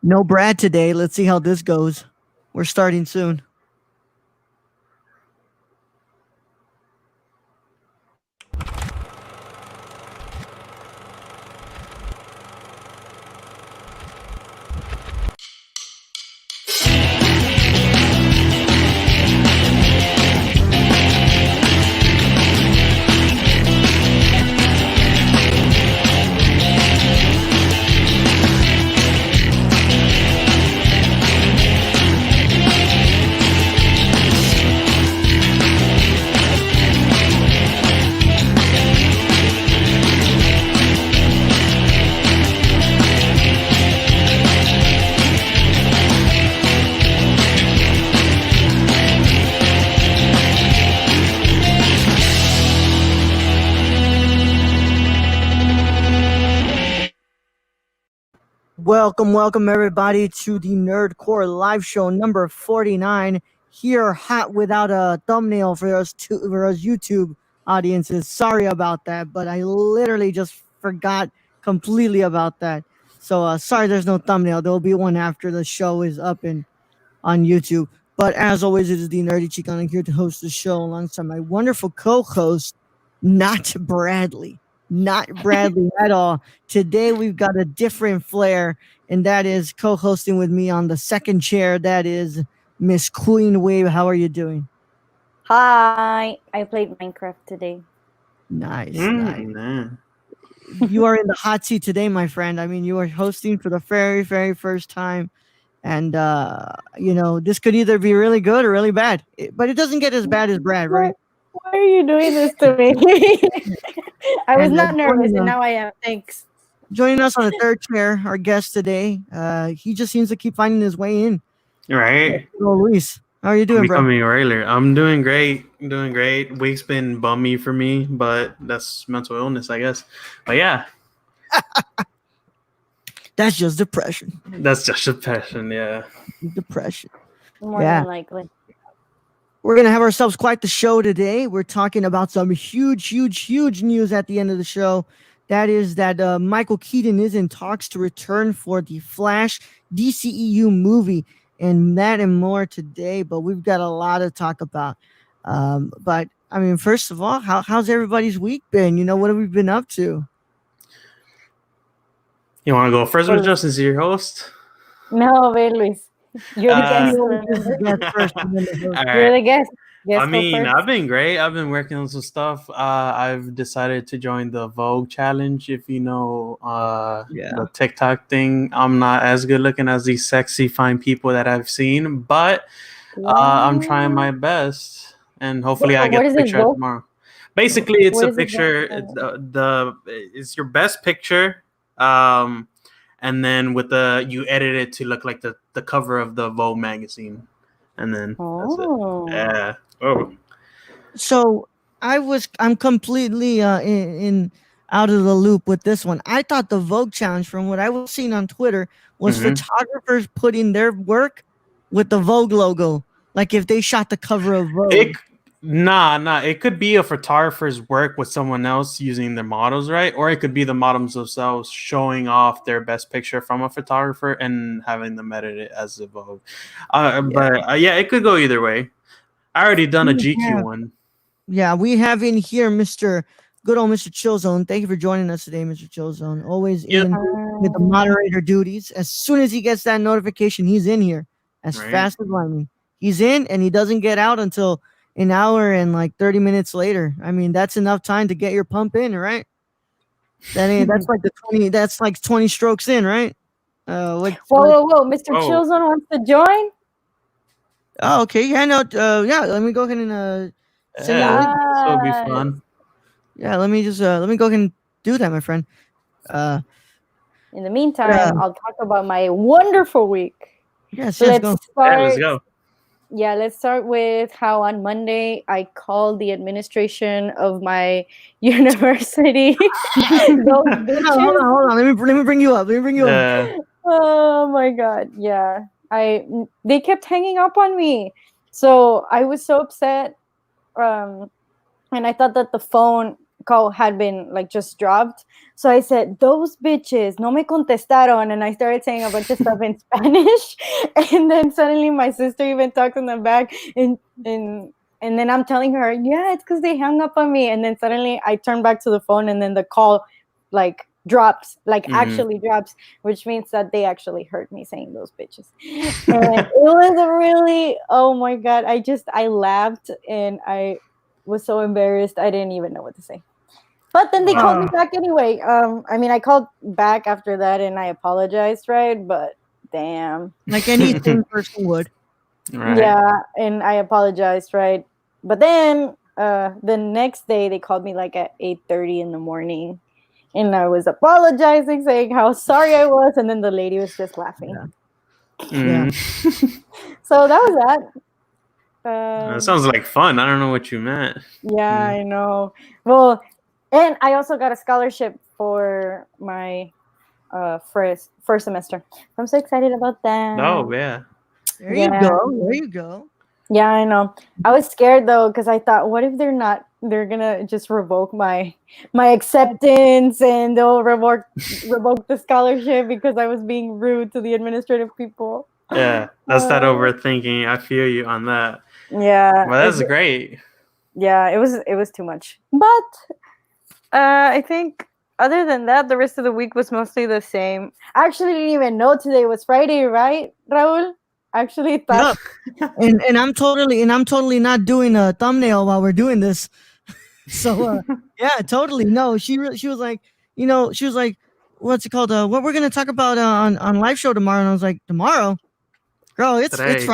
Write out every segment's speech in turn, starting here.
No Brad today. Let's see how this goes. We're starting soon. Welcome everybody to the Nerdcore live show number 49. Here, hot without a thumbnail for us YouTube audiences. Sorry about that, but I literally just forgot completely about that. So sorry, there's no thumbnail. There will be one after the show is up and on YouTube. But as always, it is the Nerdy Chicano here to host the show alongside my wonderful co-host, not Bradley. Not Bradley at all. Today we've got a different flair, and that is co-hosting with me on the second chair. That is Miss Queen Wave. How are you doing? Hi, I played Minecraft today. Nice. Nah. You are in the hot seat today, my friend. I mean, you are hosting for the very, very first time. And, this could either be really good or really bad. But it doesn't get as bad as Brad, right? Why are you doing this to me? I was And, not nervous, and now I am. Thanks. Joining us on the third chair, our guest today. He just seems to keep finding his way in. Right. Hello, Luis. How are you doing, bro? Becoming regular. I'm doing great. Week's been bummy for me, but that's mental illness, I guess. But yeah. That's just depression. That's just depression, yeah. Depression. More than likely. We're going to have ourselves quite the show today. We're talking about some huge news at the end of the show. That is that Michael Keaton is in talks to return for the Flash DCEU movie, and that and more today. But we've got a lot to talk about. But I mean, first of all, how's everybody's week been? What have we been up to? You want to go first with Justin, as your host? No, wait, Luis. You're the guest. You're the guest. I mean, I've been great. I've been working on some stuff. I've decided to join the Vogue challenge. If you know the TikTok thing, I'm not as good looking as these sexy, fine people that I've seen, but I'm trying my best, and hopefully I get the picture tomorrow. Basically, it's a picture. It's your best picture. And then you edit it to look like the cover of the Vogue magazine, and then that's it. Yeah. Oh. So I'm completely in out of the loop with this one. I thought the Vogue challenge, from what I was seeing on Twitter, was photographers putting their work with the Vogue logo, like if they shot the cover of Vogue. Nah. It could be a photographer's work with someone else using their models, right? Or it could be the models themselves showing off their best picture from a photographer and having them edit it as a Vogue. But it could go either way. I already done a GQ one. Yeah, we have in here good old Mr. Chillzone. Thank you for joining us today, Mr. Chillzone. Always in with the moderator duties. As soon as he gets that notification, he's in here as fast as lightning. He's in, and he doesn't get out until an hour and like 30 minutes later. I mean, that's enough time to get your pump in, right? That's like 20 strokes in, right? Whoa. Mr. Chillzone wants to join? Oh, okay. Yeah, no, let me go ahead and this will be fun. Yeah, let me go ahead and do that, my friend. In the meantime, I'll talk about my wonderful week. Yes, let's go. Let's go. Yeah, let's start with how on Monday I called the administration of my university. Hold on. Let me bring you up. Oh my God. Yeah. They kept hanging up on me. So I was so upset. And I thought that the phone call had been like just dropped. So I said, "Those bitches no me contestaron," and I started saying a bunch of stuff in Spanish. And then suddenly my sister even talked in the back, and then I'm telling her, "Yeah, it's because they hung up on me." And then suddenly I turn back to the phone, and then the call like drops, like actually drops, which means that they actually heard me saying those bitches. And it was really, oh my God, I laughed and I was so embarrassed. I didn't even know what to say. But then they called me back anyway. I mean, I called back after that and I apologized, right? But damn. Like any thin person would. Right. Yeah, and I apologized, right? But then the next day they called me like at 8:30 in the morning. And I was apologizing, saying how sorry I was, and then the lady was just laughing. Yeah. So that was that. That sounds like fun. I don't know what you meant. Yeah, I know. Well, and I also got a scholarship for my first semester. I'm so excited about that. Oh, yeah. There you go. There you go. Yeah, I know. I was scared though because I thought, what if they're gonna just revoke my acceptance and they'll revoke the scholarship because I was being rude to the administrative people. Yeah, that's that overthinking. I feel you on that. Yeah. Well, that's great. Yeah, it was too much. But I think other than that, the rest of the week was mostly the same. I actually didn't even know today was Friday, right, Raul? Actually thought. And I'm totally not doing a thumbnail while we're doing this. So yeah, totally. No, she was like, she was like, what's it called? What we're gonna talk about on live show tomorrow? And I was like, tomorrow, girl, it's Friday.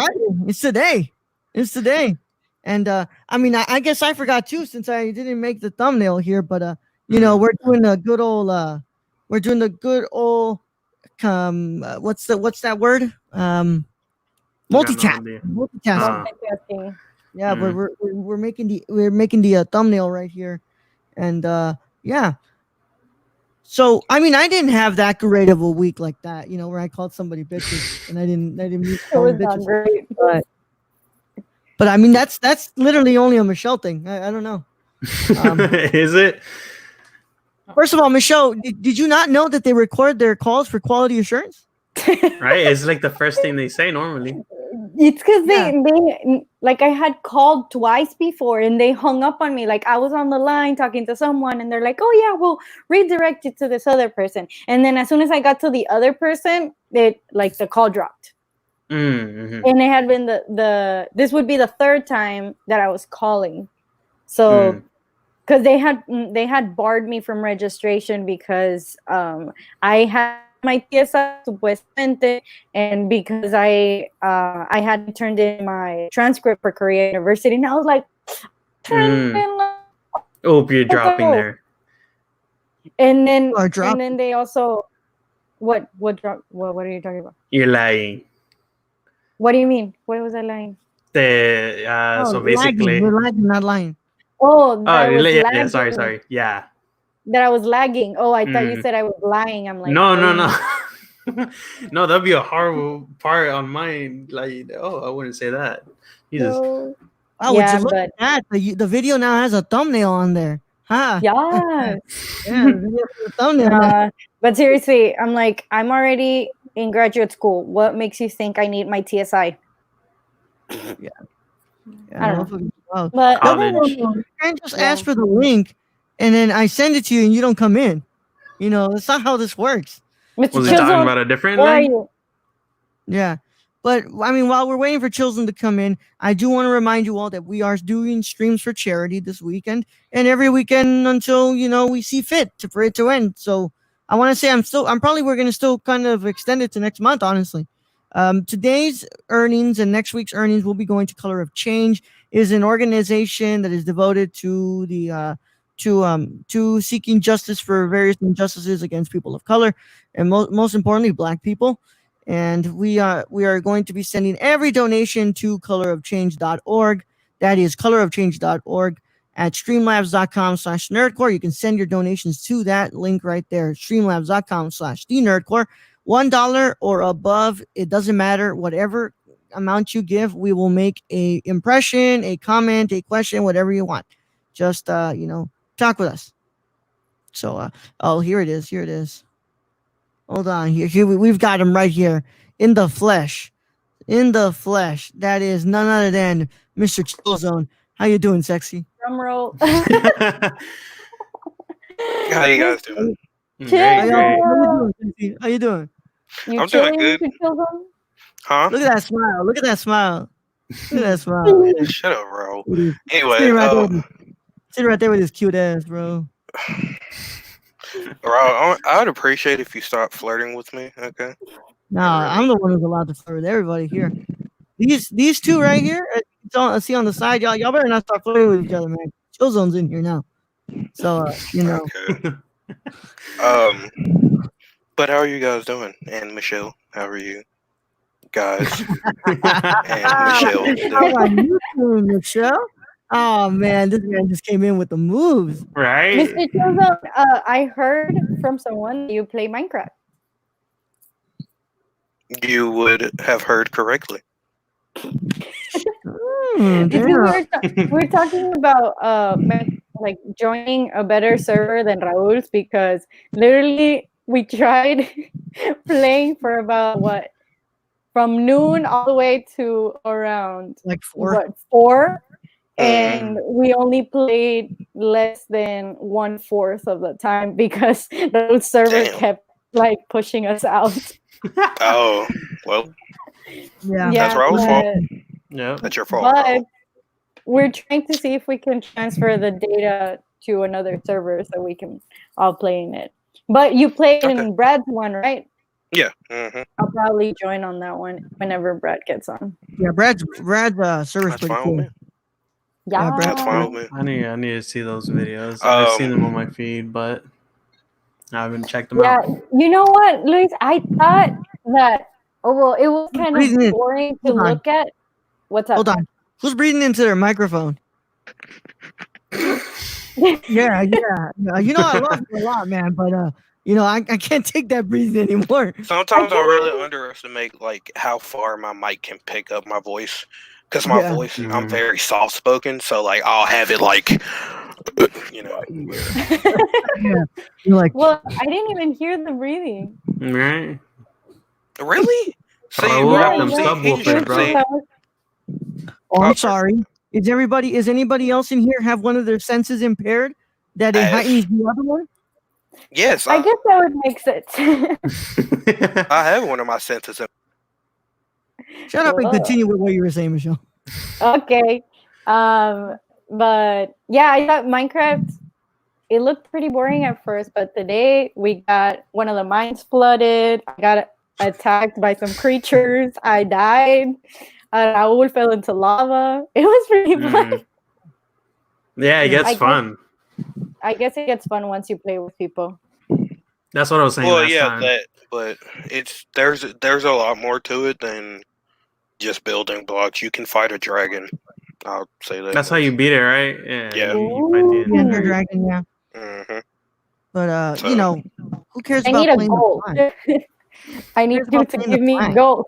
It's today. And I mean, I guess I forgot too since I didn't make the thumbnail here. But we're doing the good old what's that word? Multitasking. Yeah, we're making the thumbnail right here, and yeah. So I mean, I didn't have that great of a week like that, where I called somebody bitches, and I didn't mean it was not great, but I mean that's literally only a Michelle thing. I don't know. Is it? First of all, Michelle, did you not know that they record their calls for quality assurance? Right, it's like the first thing they say normally. It's because they like I had called twice before and they hung up on me. Like I was on the line talking to someone and they're like, "Oh yeah, we'll redirect you to this other person." And then as soon as I got to the other person, the call dropped. Mm-hmm. And it had been this would be the third time that I was calling. So because they had barred me from registration because I had my TSI supuestamente, and because I had turned in my transcript for Korea University, and I was like, oh, you're dropping there. And then they also what are you talking about? You're lying. What do you mean? What was I lying? So basically, we're lagging, not lying. Yeah, sorry. Yeah. That I was lagging. Oh, I thought you said I was lying. I'm like, no. No, that'd be a horrible part on mine. Like, I wouldn't say that. Jesus. No. Oh, would you look at that? The video now has a thumbnail on there. Huh? Yeah. The thumbnail. But seriously, I'm like, I'm already in graduate school. What makes you think I need my TSI? Yeah. I don't know. But you can't just ask for the link and then I send it to you and you don't come in. That's not how this works. Was he talking about a different link? Yeah. But I mean, while we're waiting for Chilson to come in, I do want to remind you all that we are doing streams for charity this weekend and every weekend until we see fit for it to end. So I want to say we're going to still kind of extend it to next month, honestly. Today's earnings and next week's earnings will be going to Color of Change. It is an organization that is devoted to the to seeking justice for various injustices against people of color and most importantly Black people. And we are going to be sending every donation to colorofchange.org. That is colorofchange.org. At streamlabs.com/nerdcore. You can send your donations to that link right there, streamlabs.com/thenerdcore. $1 or above, it doesn't matter. Whatever amount you give, we will make a impression, a comment, a question, whatever you want. Just talk with us. So, oh, here it is. Here it is. Hold on. We've got him right here in the flesh. In the flesh. That is none other than Mr. Chillzone. How you doing, sexy? Drum roll. How you guys doing? Great, great. How you doing, sexy? How you doing? You I'm chilling doing good. to kill them? Huh? Look at that smile. Look at that smile. Look at that smile. Man. Shut up, bro. Sitting Anyway, right there with his cute ass, bro. bro, I would appreciate if you stop flirting with me. Okay. Nah, I'm the one who's allowed to flirt with everybody here. These two right here, see on the side, y'all better not start flirting with each other, man. Chillzone's in here now, so you know. Okay. But how are you guys doing? And Michelle, how are you guys? And Michelle. How are you doing, Michelle? Oh man, this man just came in with the moves. Right? Mr. Chilzo, I heard from someone that you play Minecraft. You would have heard correctly. We're talking about like joining a better server than Raul's, because literally we tried playing for about from noon all the way to around like 4. 4, and we only played less than 1/4 of the time because the server kept like pushing us out. Oh, well. Yeah, that's Raul's fault. Yeah, that's your fault. But Raul. we're trying to see if we can transfer the data to another server so we can all play in it. But you play in Brad's one, right? Yeah. I'll probably join on that one whenever Brad gets on. Yeah, Brad's server's pretty cool. Yeah, Brad, that's fine with me. I need to see those videos. I've seen them on my feed, but I haven't checked them out. You know what, Luis? I thought that it was kind of boring to look at. What's up? Hold on. Who's breathing into their microphone? yeah. You know I love you a lot, man, but I can't take that breathing anymore. Sometimes I really underestimate like how far my mic can pick up my voice, because my voice, I'm very soft spoken, so like I'll have it like, You're like, well, I didn't even hear the breathing. Right? Really? See, bro. Oh, I'm sorry. Is anybody else in here have one of their senses impaired that it heightens the other one? Yes. I guess that would make sense. I have one of my senses. Shut up and continue with what you were saying, Michelle. Okay. But yeah, I thought Minecraft, it looked pretty boring at first, but today we got one of the mines flooded. I got attacked by some creatures. I died. Raul fell into lava. It was pretty fun. Yeah, it gets fun. I guess it gets fun once you play with people. That's what I was saying. Well, yeah, but there's a lot more to it than just building blocks. You can fight a dragon. I'll say that. That's how you beat it, right? Yeah. You fight the enemy. Yeah, dragon. Yeah. Mm-hmm. But who cares I about need playing a gold. I need you to give me gold.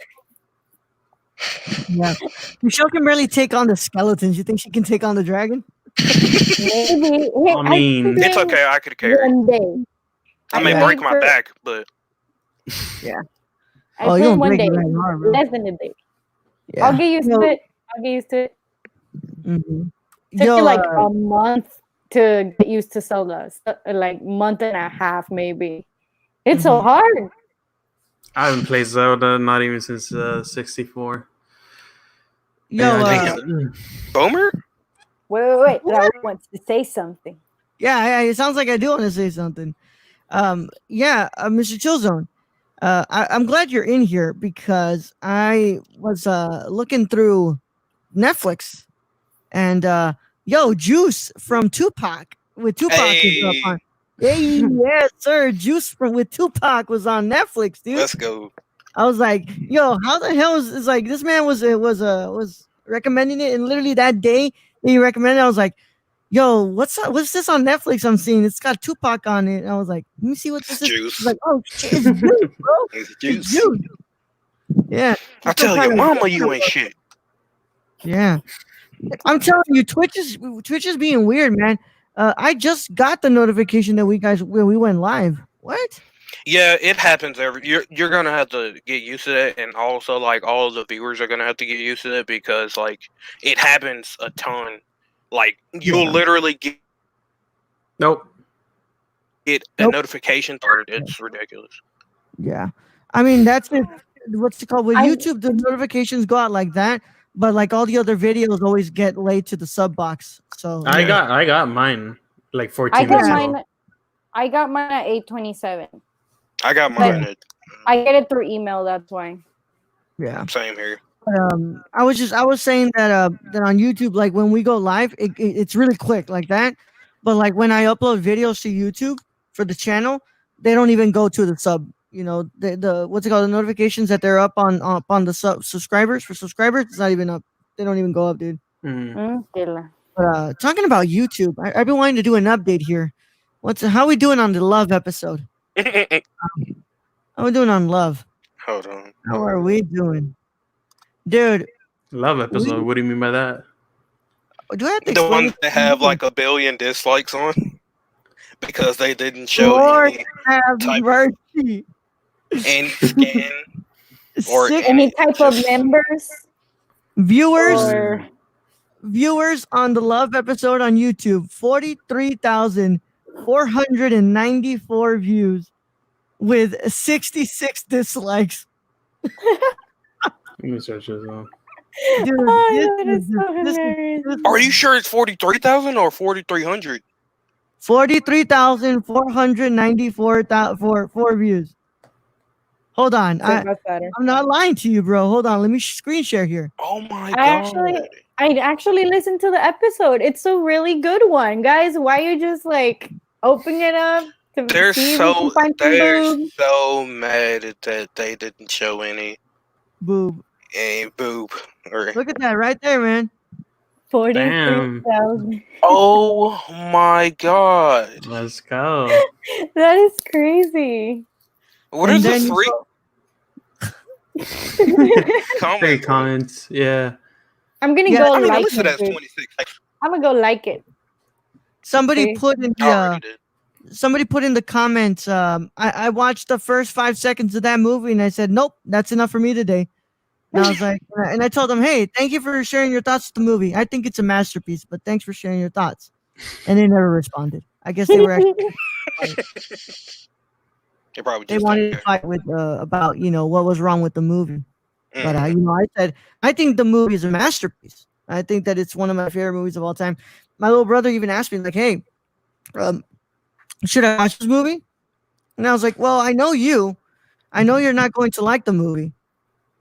Yeah, Michelle can barely take on the skeletons. You think she can take on the dragon? Maybe. I mean, it's okay. I could carry. One day. I may break my back, but yeah. I you'll break it right hard, bro. Less than a day. Yeah. I'll get used to it. Mm-hmm. It took me like a month to get used to Zelda. Like month and a half, maybe. It's so hard. I haven't played Zelda, not even since 64. Boomer? Wait. I want to say something. Yeah, it sounds like I do want to say something. Mr. Chillzone, I'm glad you're in here because I was looking through Netflix and Juice from Tupac with Tupac is up on. Hey, yes, sir. Juice with Tupac was on Netflix, dude. Let's go. I was like, yo, how the hell is like this man was recommending it, and literally that day he recommended it, I was like, yo, what's this on Netflix I'm seeing? It's got Tupac on it. And I was like, let me see what this is. Juice. Like, oh shit, it's Juice, bro. It's Juice. It's Juice. Yeah. I tell your mama you ain't shit. Yeah. I'm telling you, Twitch is being weird, man. I just got the notification that we went live. What? Yeah, it happens you're gonna have to get used to that, and also like all of the viewers are gonna have to get used to it because like it happens a ton. Like you'll literally get a notification started. It's ridiculous. Yeah, I mean that's it. What's it called with YouTube? The notifications go out like that, but like all the other videos always get laid to the sub box. So I got mine like 14 minutes ago. I got mine at 8:27. I got mine at. I get it through email. That's why. Yeah, same here. I was saying that that on YouTube, like when we go live, it's really quick like that. But like when I upload videos to YouTube for the channel, they don't even go to the sub. You know, the what's it called? The notifications that they're up on the subscribers. It's not even up. They don't even go up, dude. But talking about YouTube, I've been wanting to do an update here. How we doing on the love episode? How we doing on love? Hold on. How are we doing, dude? Love episode. What do you mean by that? Do I have to the ones that have like 1 billion dislikes on because they didn't show any skin or any type of members, viewers on the love episode on YouTube. 43,494 views with 66 dislikes. Let me search this out. Dude, are you sure it's 43,000 or 4,300? 43,494 views. Hold on. I'm not lying to you, bro. Hold on. Let me screen share here. Oh my god. I actually listened to the episode. It's a really good one. Guys, why are you just like opening it up? They're so mad that they didn't show any boob. Look at that right there, man. 43,000. Oh my god. Let's go. That is crazy. What is the free comments? Yeah. I'm gonna go like it. That's 26. I'm gonna go like it. Somebody put in the comments. I watched the first 5 seconds of that movie and I said, nope, that's enough for me today. And I was like, and I told them, hey, thank you for sharing your thoughts with the movie. I think it's a masterpiece, but thanks for sharing your thoughts. And they never responded. I guess they were actually. They wanted to fight with about what was wrong with the movie. But I said I think the movie is a masterpiece. I think that it's one of my favorite movies of all time. My little brother even asked me like, "Hey, should I watch this movie?" And I was like, "Well, I know you. I know you're not going to like the movie.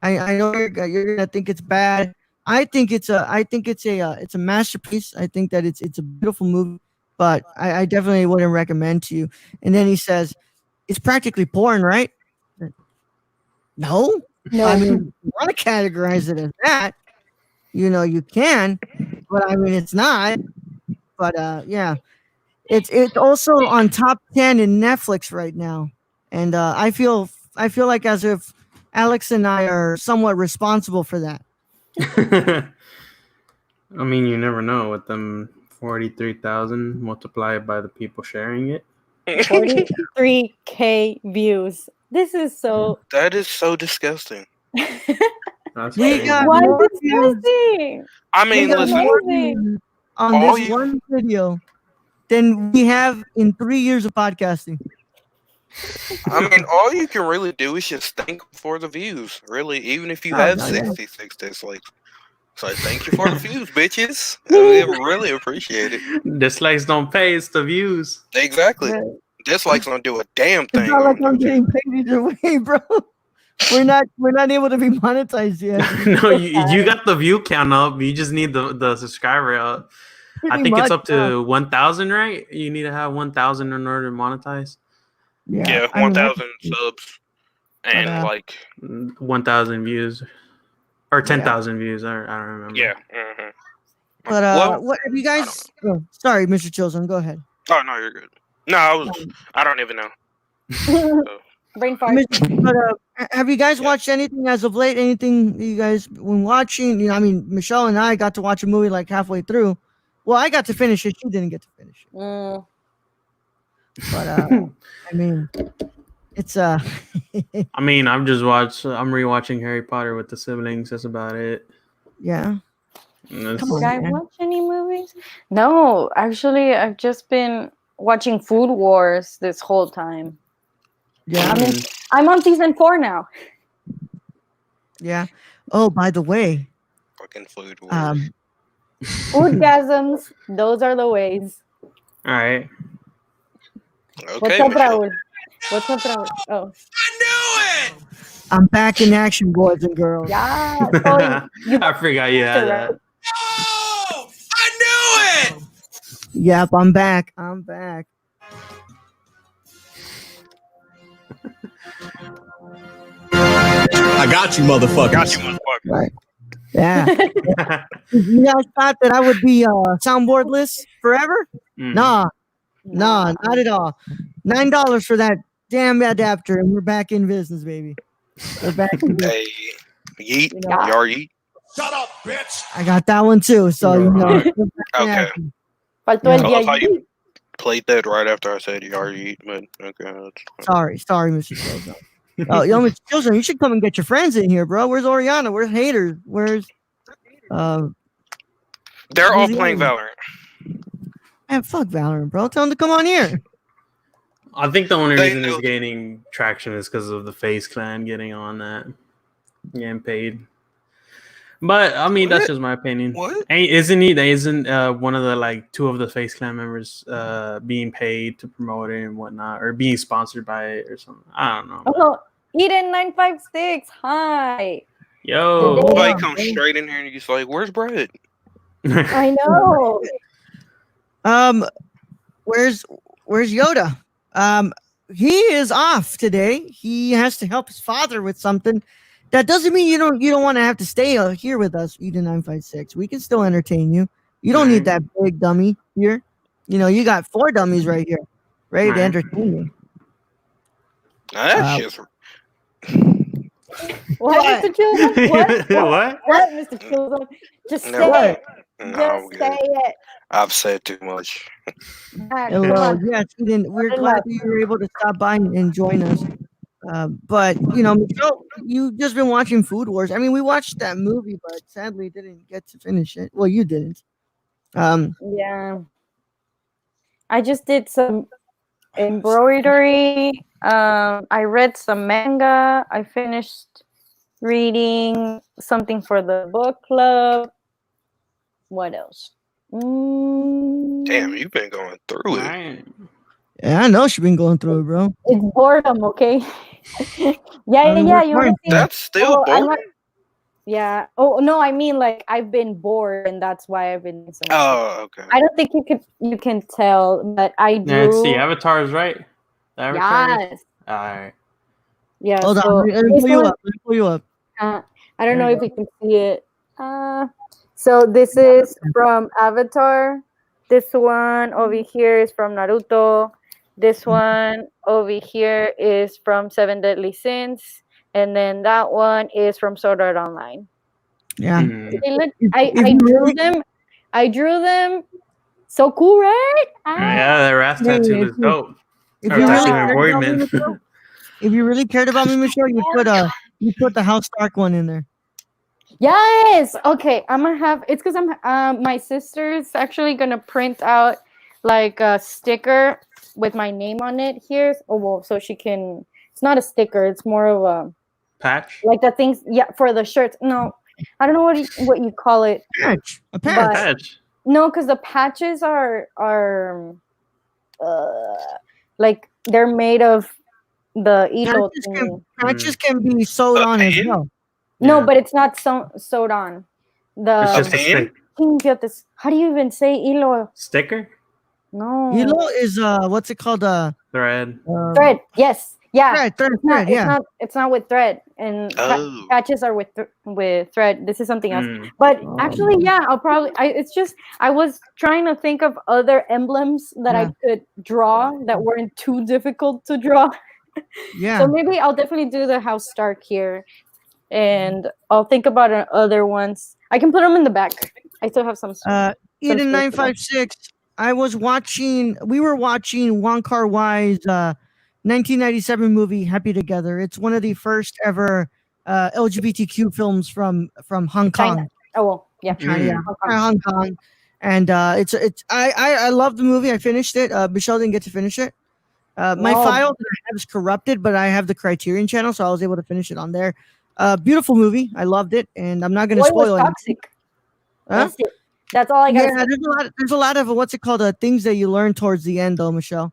I know you're gonna think it's bad. I think it's a masterpiece. I think that it's a beautiful movie, but I definitely wouldn't recommend to you." And then he says, "It's practically porn, right?" No. I mean, you want to categorize it as that, you can, but I mean, it's not. But yeah, it's also on top 10 in Netflix right now, and I feel like as if Alex and I are somewhat responsible for that. I mean, you never know with them 43,000 multiplied by the people sharing it. 43K views. This is so. That is so disgusting. We got why more disgusting? I mean, listen, on this one video than we have in 3 years of podcasting. I mean, all you can really do is just thank for the views. Really, even if you have 66 dislikes. So thank you for the views, bitches. We really appreciate it. Dislikes don't pay; it's the views. Exactly. Yeah. Dislikes don't do a damn thing. It's not like I'm getting paid either way, bro. We're not able to be monetized yet. No, you got the view count up. You just need the subscriber up. I think it's up to 1,000, right? You need to have 1,000 in order to monetize. Yeah, 1,000 subs and like 1,000 views or 10,000 views. I don't remember. Yeah. But what have you guys? Oh, sorry, Mr. Chilson. Go ahead. Oh no, you're good. No, I don't even know. Brain fart. But have you guys watched anything as of late? Anything you guys when watching? I mean, Michelle and I got to watch a movie like halfway through. Well, I got to finish it. She didn't get to finish it. But I mean, it's I mean, I'm rewatching Harry Potter with the siblings. That's about it. Yeah. Did I watch any movies? No, actually, I've just been watching Food Wars this whole time. Yeah. I'm on season 4 now. Yeah. Oh, by the way. Fucking Food Wars. Foodgasms, those are the ways. All right. Okay, What's up, Raul? Oh. I knew it! I'm back in action, boys and girls. Yeah. I forgot you had that. Oh! I knew it! Yep, I'm back. I got you, motherfucker. Right. Yeah. You guys thought that I would be soundboardless forever? Nah, not at all. $9 for that damn adapter, and we're back in business, baby. We're back in business. Hey, yeet, yar yeet. Shut up, bitch. I got that one too, so you know. Okay. I love how you played that right after I said yar yeet, but okay. Sorry, Mr. Killzone. Oh, yo, Mr. Killzone, you should come and get your friends in here, bro. Where's Oriana? Where's Haters? Where's they're all playing Valorant. Man, fuck Valorant, bro. Tell them to come on here. I think the only reason it's gaining traction is because of the FaZe Clan getting on that, getting paid. But I mean, that's just my opinion. What? Isn't one of the two of the FaZe Clan members being paid to promote it and whatnot, or being sponsored by it or something? I don't know. Oh, Eden956. Hi. Yo. Nobody comes straight in here and he's like, "Where's Brett?" I know. Where's Yoda? He is off today. He has to help his father with something. That doesn't mean you don't want to have to stay here with us, Eden956. We can still entertain you. You don't need that big dummy here. You know, you got 4 dummies right here, ready to entertain you. That's just what, Mr. Killzone? What, Mr. Killzone? Just say it. No, Just say it. I've said too much. Hello. Yes, Eden. We're glad that you were able to stop by and join us. But you know, Michelle, you've just been watching Food Wars. I mean, we watched that movie, but sadly didn't get to finish it. Well, you didn't. Yeah. I just did some embroidery. I read some manga. I finished reading something for the book club. What else? Damn, you've been going through it. Yeah, I know she's been going through it, bro. It's boredom, okay? yeah. You that's still boring. Yeah. Oh no, I mean I've been bored, and that's why I've been. Okay. I don't think you can tell, but I do. Yeah, it's the avatars, right? The avatars? Yes. All right. Yeah. Hold on. Let me pull you up. I don't know if you can see it. So this is from Avatar. This one over here is from Naruto. This one over here is from 7 Deadly Sins. And then that one is from Sword Art Online. Yeah. I drew them. So cool, right? Yeah, the Wrath tattoo is dope. If you really cared about me, Michelle, you put the House Stark one in there. Yes. Okay. I'm gonna have. It's because my sister's actually gonna print out a sticker with my name on it here. Oh well, so she can. It's not a sticker. It's more of a patch. Like the things. Yeah, for the shirts. No, I don't know what you call it. Patch. A patch. No, because the patches are they're made of the elo. Patches can be sewed on as well. No, but it's not sewed on. It's just a stick. How do you even say ilo? Sticker? No. Ilo is what's it called? Thread. Thread. Yes. Yeah. Thread. Yeah. It's not with thread, and patches are with thread. This is something else. But actually, yeah, I was trying to think of other emblems that I could draw that weren't too difficult to draw. Yeah. So maybe I'll definitely do the House Stark here. And I'll think about other ones. I can put them in the back. I still have some. Eden 956. We were watching Wong Kar-wai's 1997 movie Happy Together. It's one of the first ever LGBTQ films from Hong Kong. China. Oh well, yeah. China, Hong Kong. And I love the movie. I finished it. Michelle didn't get to finish it. My file that I have is corrupted, but I have the Criterion channel, so I was able to finish it on there. Beautiful movie. I loved it, and I'm not going to spoil it. Toxic. Huh? That's all I got. Yeah, there's a lot of what's it called? Things that you learn towards the end, though, Michelle.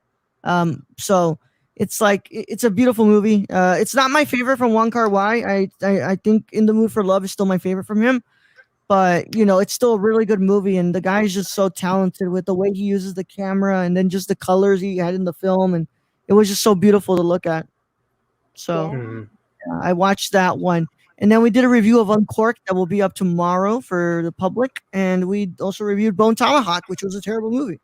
So it's like it's a beautiful movie. It's not my favorite from Wong Kar-wai. I think In the Mood for Love is still my favorite from him. But it's still a really good movie, and the guy's just so talented with the way he uses the camera, and then just the colors he had in the film, and it was just so beautiful to look at. So I watched that one, and then we did a review of Uncorked that will be up tomorrow for the public, and we also reviewed Bone Tomahawk, which was a terrible movie.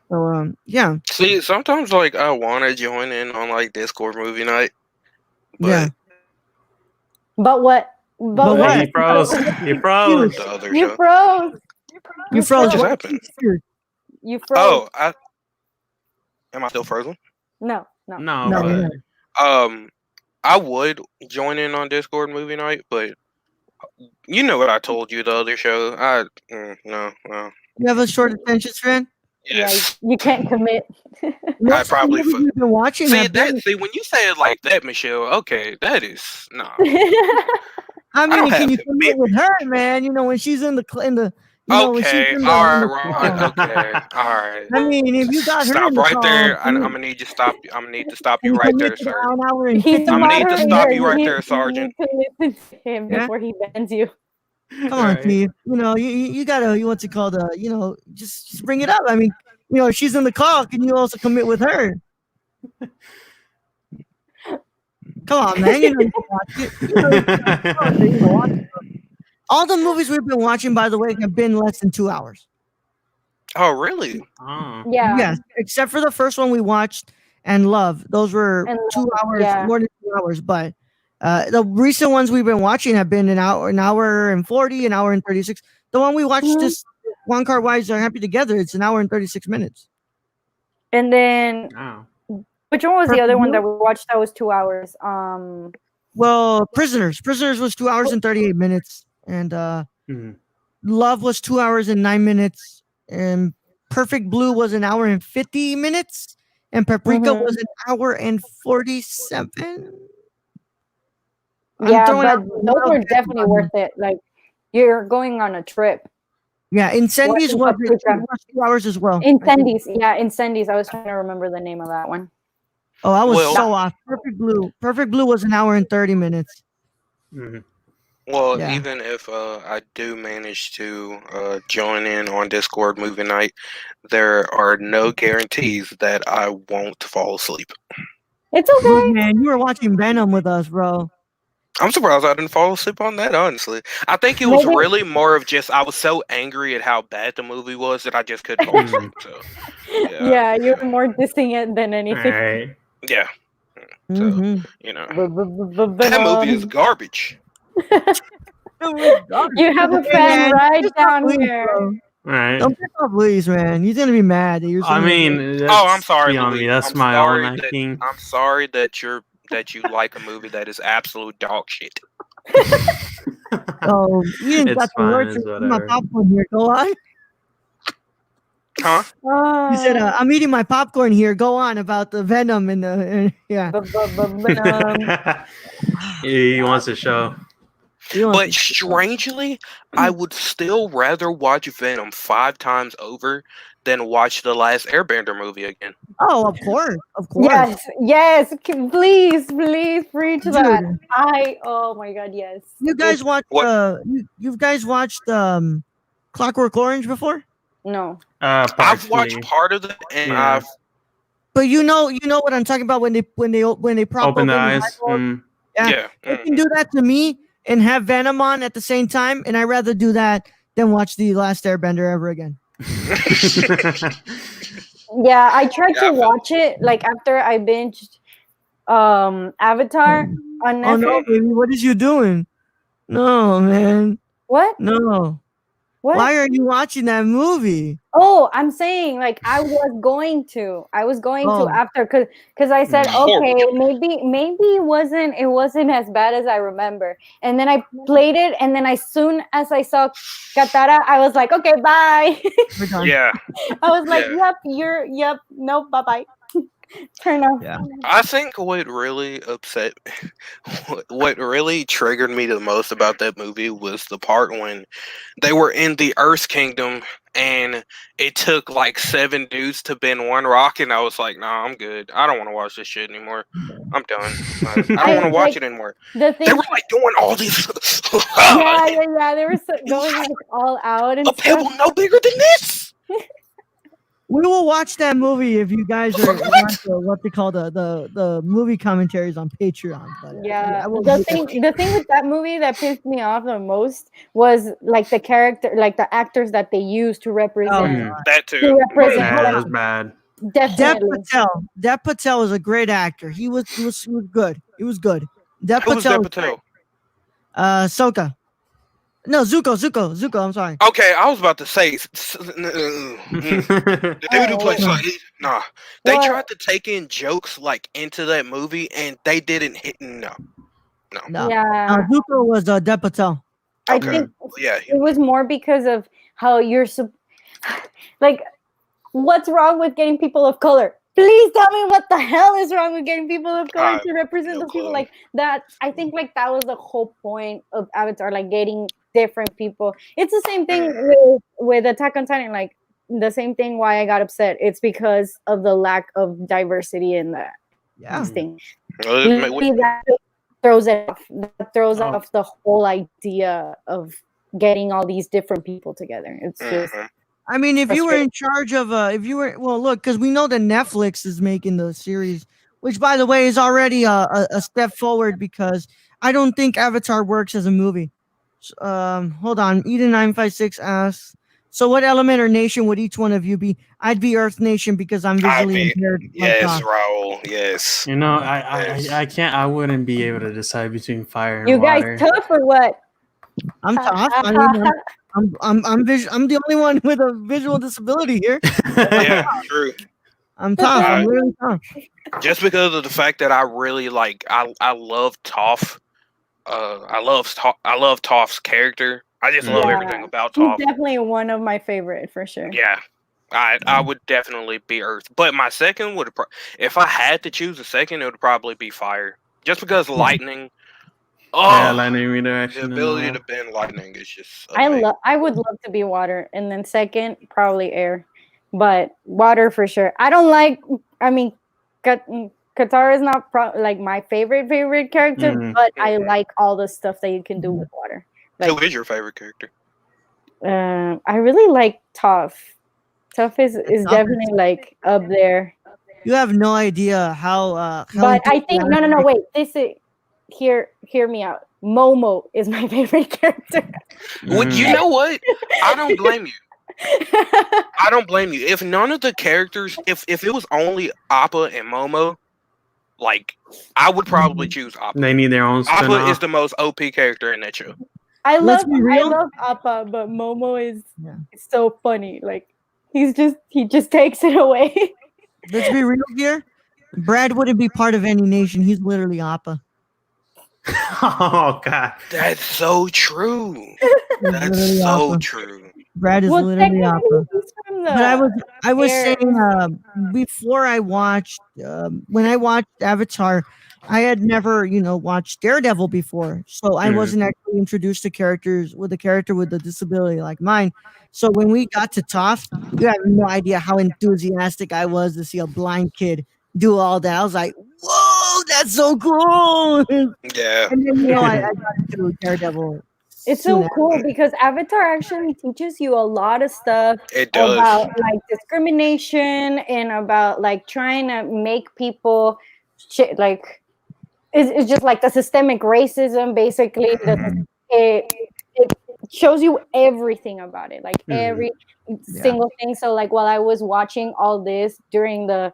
So yeah. See, sometimes like I want to join in on like Discord movie night, but Yeah. But what? But what? You froze. You froze. the other You show. froze. You froze. What just What? happened? You froze. Oh, am I still frozen? No. No. I would join in on Discord movie night, but you know what I told you the other show. No. You have a short attention span. Yes. Yeah, you can't commit. I probably You've been watching see that. See, when you say it like that, Michelle. Okay, that is no. I mean, don't can have you to commit admit- with her, man? When she's in the when she's Okay, in all the- right, okay, all right. I mean, if you got her Stop in the right call, there. I'm can gonna need to stop. I'm gonna need to stop you you right commit there, to sir. an hour and He's 50 the I'm gonna need to moderator. stop you right You- there, Sergeant. You can listen to him Yeah? before he bans you. Come on, Steve. You gotta. What's it called? Just bring it up. I mean, if she's in the call, can you also commit with her? Come on, man. You can watch it. All the movies we've been watching, by the way, have been less than 2 hours. Oh, really? Oh. Yeah. Yes, except for the first one we watched and Love. Those were And 2 hours, yeah. more than 2 hours. But the recent ones we've been watching have been an hour and 40, an hour and 36. The one we watched this Wong Kar-wai's Happy Together, it's an hour and 36 minutes. And then Wow. which one was the Perfect other one Blue? that we watched that was 2 hours? Well, Prisoners was 2 hours and 38 minutes, and Love was 2 hours and 9 minutes, and Perfect Blue was an hour and 50 minutes, and Paprika was an hour and 47. Yeah, throwing but out those wild were guesses definitely on worth it. Like you're going on a trip. Yeah, Incendies was Watching Paprika. 2 hours as well. Incendies. Yeah, Incendies. I was trying to remember the name of that one. Oh, I was Well- so off. Perfect Blue was an hour and 30 minutes. Well, Yeah. even if I do manage to join in on Discord movie night, there are no guarantees that I won't fall asleep. It's okay. Man, you were watching Venom with us, bro. I'm surprised I didn't fall asleep on that, honestly. I think it was Maybe- really more of just I was so angry at how bad the movie was that I just couldn't fall asleep. So, Yeah, you're more dissing it than All anything. right. yeah, Mhm. that movie is garbage. You have a Hey, fan man, right just down don't leave, here. bro. All right. Don't pick up Luis, man. He's gonna be mad that you're I saying mean, Oh, I'm that's sorry, beyond Louis. me. That's I'm my sorry own that- acting. I'm sorry that you like a movie that is absolute dog shit. Oh, you didn't It's got the fine, words it's from my whatever. popcorn here. Go on. Huh? He said, "I'm eating my popcorn here. Go on about the Venom and the yeah." He wants to show. You want But strangely, I would still rather watch Venom 5 times over than watch the last Airbender movie again. Oh, of course. Yes. Please preach that. Dude. Oh my god, yes. You guys watched What? you guys watched Clockwork Orange before? No. I've watched part of it, and Yeah. But you know what I'm talking about when they prop Open the the eyes. eyeballs? Yeah. yeah. They can do that to me and have Venom on at the same time, and I'd rather do that than watch the last Airbender ever again. Yeah, I tried Yeah, to I feel- watch it like after I binged Avatar on Oh no, Netflix. baby, what is you doing? No, man. What? No. What? Why are you watching that movie? Oh, I'm saying like I was going to Oh. after because I said Horrible. okay, maybe it wasn't as bad as I remember. And then I played it, and then as soon as I saw Katara, I was like, okay, bye. We're done. Yeah. I was like, Yeah. nope, bye bye. Turn off. Yeah. I think what really what really triggered me the most about that movie was the part when they were in the Earth Kingdom and it took like 7 dudes to bend one rock, and I was like, nah, I'm good. I don't want to watch this shit anymore. I'm done. I don't want to watch it anymore. The thing They were like doing all these. yeah. They were going like all out and A pebble stuff. no bigger than this. We will watch that movie if you guys are want what they call the movie commentaries on Patreon. But Yeah, I will the do thing with that movie that pissed me off the most was like the character, like the actors that they used to represent That to too. represent Yeah, that was them. bad. Dev Definitely. Patel. Dev Patel was a great actor. He was good. He was good. Dev Who was Patel. that Patel? Soka. No, Zuko. I'm sorry. Okay, I was about to say the dude who plays nah. They tried to take in jokes like into that movie, and they didn't hit. No. Yeah, Zuko was Dev Patel. I Okay. think Yeah. it was more because of how you're like, what's wrong with getting people of color? Please tell me what the hell is wrong with getting people of color to represent those people like that. I think like that was the whole point of Avatar, like getting different people. It's the same thing with Attack on Titan, like the same thing why I got upset. It's because of the lack of diversity in the thing. That throws it off. That throws off the whole idea of getting all these different people together. It's just I mean, if you were in charge of look, because we know that Netflix is making the series, which by the way is already a step forward because I don't think Avatar works as a movie. Hold on, Eden956 asks, so what element or nation would each one of you be? I'd be Earth Nation because I'm visually impaired. Yes, Raul. Yes. You know, I can't. I wouldn't be able to decide between fire and you water. guys tough or what? I'm tough. I mean, I'm the only one with a visual disability here. Yeah, true. I'm tough. I'm really tough. Just because of the fact that I really like, I love Toph. I love Toph's character. I just love everything about Toph. He's definitely one of my favorite for sure. Yeah, I would definitely be Earth. But my second would, if I had to choose a second, it would probably be fire. Just because lightning. Yeah, lightning redirection. The ability to bend lightning is just amazing. I would love to be water, and then second probably air, but water for sure. I don't like. I mean, Katara is not like my favorite character, but I like all the stuff that you can do with water. Like, who is your favorite character? I really like Toph. Toph is definitely like up there. You have no idea how. But I think no. Wait, this is hear me out. Momo is my favorite character. Well, you know what? I don't blame you. I don't blame you. If none of the characters, if it was only Appa and Momo, like I would probably choose Appa. They need their own spin-off. Appa is the most OP character in that show. I love Appa, but Momo is so funny. Like he just takes it away. Let's be real here. Brad wouldn't be part of any nation. He's literally Appa. Oh God, that's so true. That's so true. Brad is literally Appa. But I was saying before I watched when I watched Avatar, I had never watched Daredevil before, so I wasn't actually introduced to characters with a character with a disability like mine. So when we got to Toph, you have no idea how enthusiastic I was to see a blind kid do all that. I was like, whoa, that's so cool. Yeah. And then I got into Daredevil. It's so cool because Avatar actually teaches you a lot of stuff about like discrimination and about like trying to make people like it's just like the systemic racism basically. It shows you everything about it, like every single thing. So like while I was watching all this during the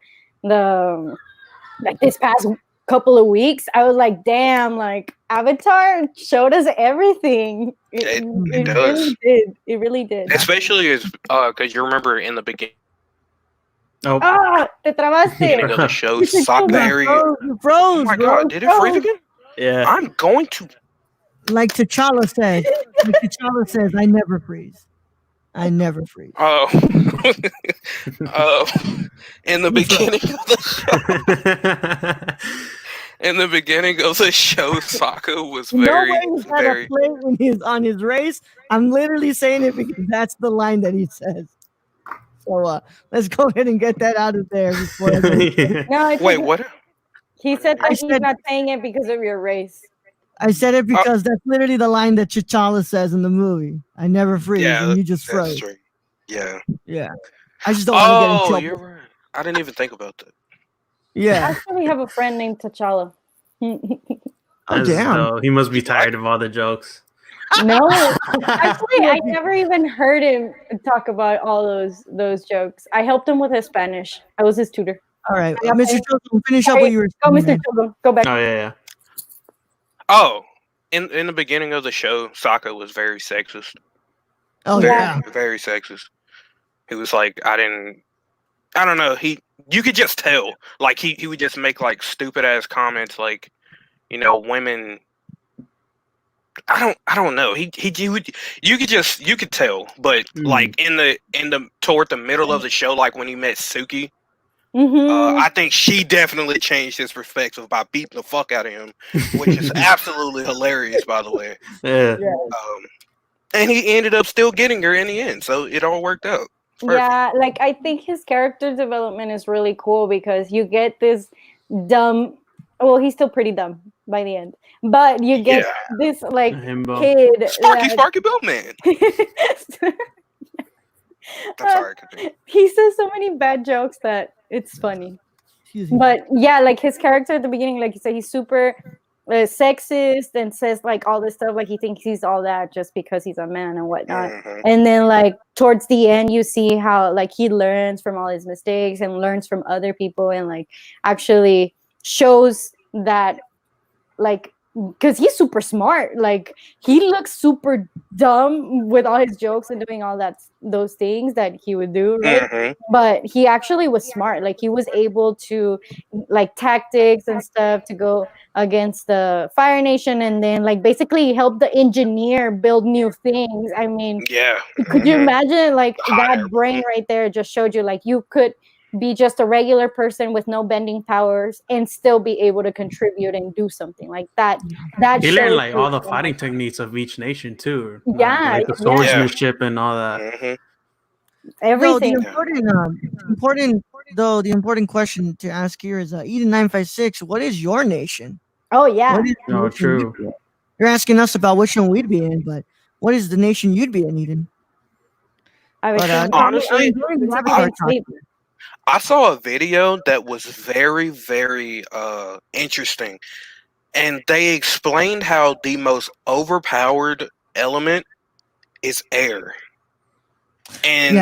like this past couple of weeks, I was like, damn, like Avatar showed us everything. It It does. really did. It really did. Especially as because you remember in the beginning Oh, Ah, te trabaste. of the show, You should Sokka. go You Oh froze, my bro. god, did it freeze again? yeah. I'm going to. Like T'Challa says. I never freeze. I never freeze. Oh, in the beginning of the show, Sokka was very, Nobody's had very. a play when he's on his race. I'm literally saying it because that's the line that he says. So let's go ahead and get that out of there before I go. Yeah. No, it's Wait, okay. what? He said I that he's said- not saying it because of your race. I said it because that's literally the line that T'Challa says in the movie. I never freeze, Yeah, and you just that's froze. true. Yeah. Yeah. I just don't want to get in Oh, trouble. you're right. I didn't even think about that. I Yeah. actually have a friend named T'Challa. Oh, That's damn. dope. He must be tired of all the jokes. No, actually, I never even heard him talk about all those jokes. I helped him with his Spanish. I was his tutor. All right. Yeah, Mr. Choco, finish up Sorry. what you were Go, saying. Mr. man. Chogo. Go back. Oh yeah. Oh, in the beginning of the show, Sokka was very sexist. Oh, very, yeah. very sexist. He was like, I don't know. You could just tell. Like he would just make like stupid ass comments, like, women. I don't know. He would. You could tell, but like in the toward the middle of the show, like when he met Suki. I think she definitely changed his perspective by beating the fuck out of him, which is absolutely hilarious, by the way. Yeah. And he ended up still getting her in the end, so it all worked out. Yeah, like I think his character development is really cool because you get this dumb. Well, he's still pretty dumb by the end, but you get this like Himbo. kid. Sparky Bill Man. I'm sorry. Continue. He says so many bad jokes that it's funny. Excuse me. But yeah, like his character at the beginning, like you said, he's super sexist and says like all this stuff, like he thinks he's all that just because he's a man and whatnot. And then like towards the end, you see how like he learns from all his mistakes and learns from other people and like actually shows that like because he's super smart. Like he looks super dumb with all his jokes and doing all those things that he would do, right? But he actually was smart. Like he was able to like tactics and stuff to go against the Fire Nation and then like basically help the engineer build new things. I mean, could you imagine like that brain right there just showed you like you could be just a regular person with no bending powers and still be able to contribute and do something like that. He learned like all the fighting techniques of each nation too. Yeah, like the swordsmanship and all that. Everything. The important question to ask here is Eden 956. What is your nation? Oh yeah. Oh, true. You're asking us about which one we'd be in, but what is the nation you'd be in, Eden? Honestly, I saw a video that was very, very interesting, and they explained how the most overpowered element is air, and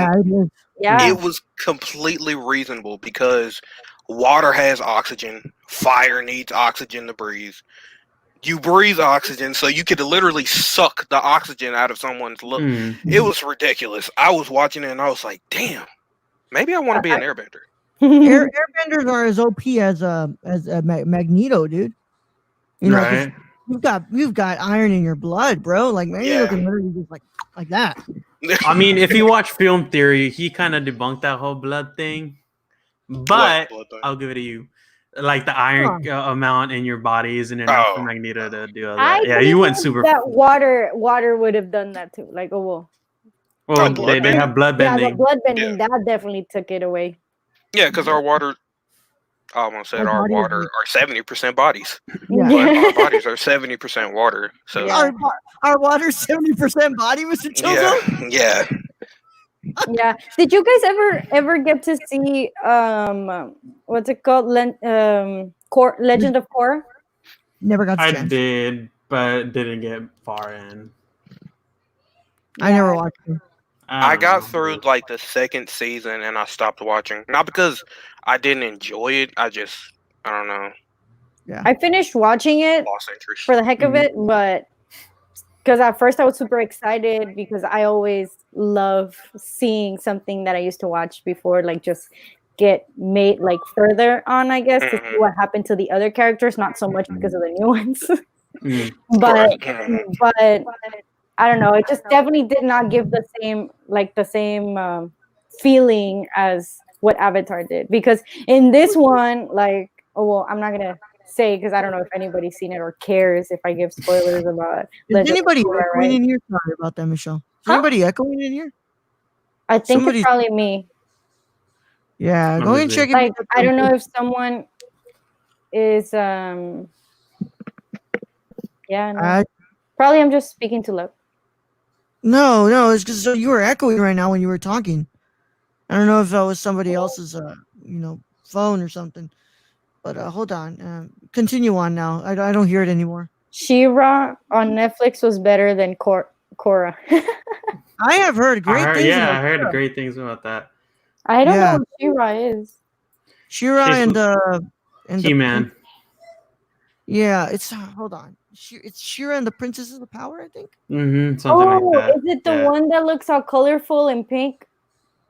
it was completely reasonable because water has oxygen, fire needs oxygen to breathe. You breathe oxygen, so you could literally suck the oxygen out of someone's lung. It was ridiculous. I was watching it and I was like, damn. Maybe I want to be an airbender. Airbenders are as OP as Magneto, dude. You know, Right. you've got iron in your blood, bro. Like Magneto can literally just like that. I mean, if you watch Film Theory, he kind of debunked that whole blood thing. But I'll give it to you. Like the iron amount in your body isn't enough for Magneto to do all that. Yeah, you went super. That water would have done that too. Like Well, they have blood bending. Yeah, the blood bending that definitely took it away. Yeah, because our water. I almost said our water are 70% bodies. Yeah. But our bodies are 70% water. So our water's 70% body, Mr. Chozo? Yeah. Yeah. Did you guys ever get to see what's it called? Legend of Korra? Never got the I chance. did, but didn't get far in. I never watched it. I got through like the second season and I stopped watching. Not because I didn't enjoy it. I don't know. Yeah. I finished watching it Lost interest. for the heck of it, but because at first I was super excited because I always love seeing something that I used to watch before, like just get made like further on, I guess, to see what happened to the other characters, not so much because of the new ones. but I don't know, it just definitely did not give the same feeling as what Avatar did, because in this one, like, oh well, I'm not gonna say because I don't know if anybody's seen it or cares if I give spoilers about. Is anybody echoing in here? Sorry about that, Michelle. Is anybody echoing in here? I think it's probably me. Yeah, go ahead and check it. Like, I don't know if someone is probably I'm just speaking too loud. No, it's because you were echoing right now when you were talking. I don't know if that was somebody else's phone or something. But hold on. Continue on now. I don't hear it anymore. She-Ra on Netflix was better than Korra. I have heard great things. Yeah, I heard great things about that. I don't know what She-Ra is. She-Ra and He-Man. Yeah, it's hold on. It's She-Ra and the Princess of the Power, I think. Something like that. Is it the one that looks all colorful and pink?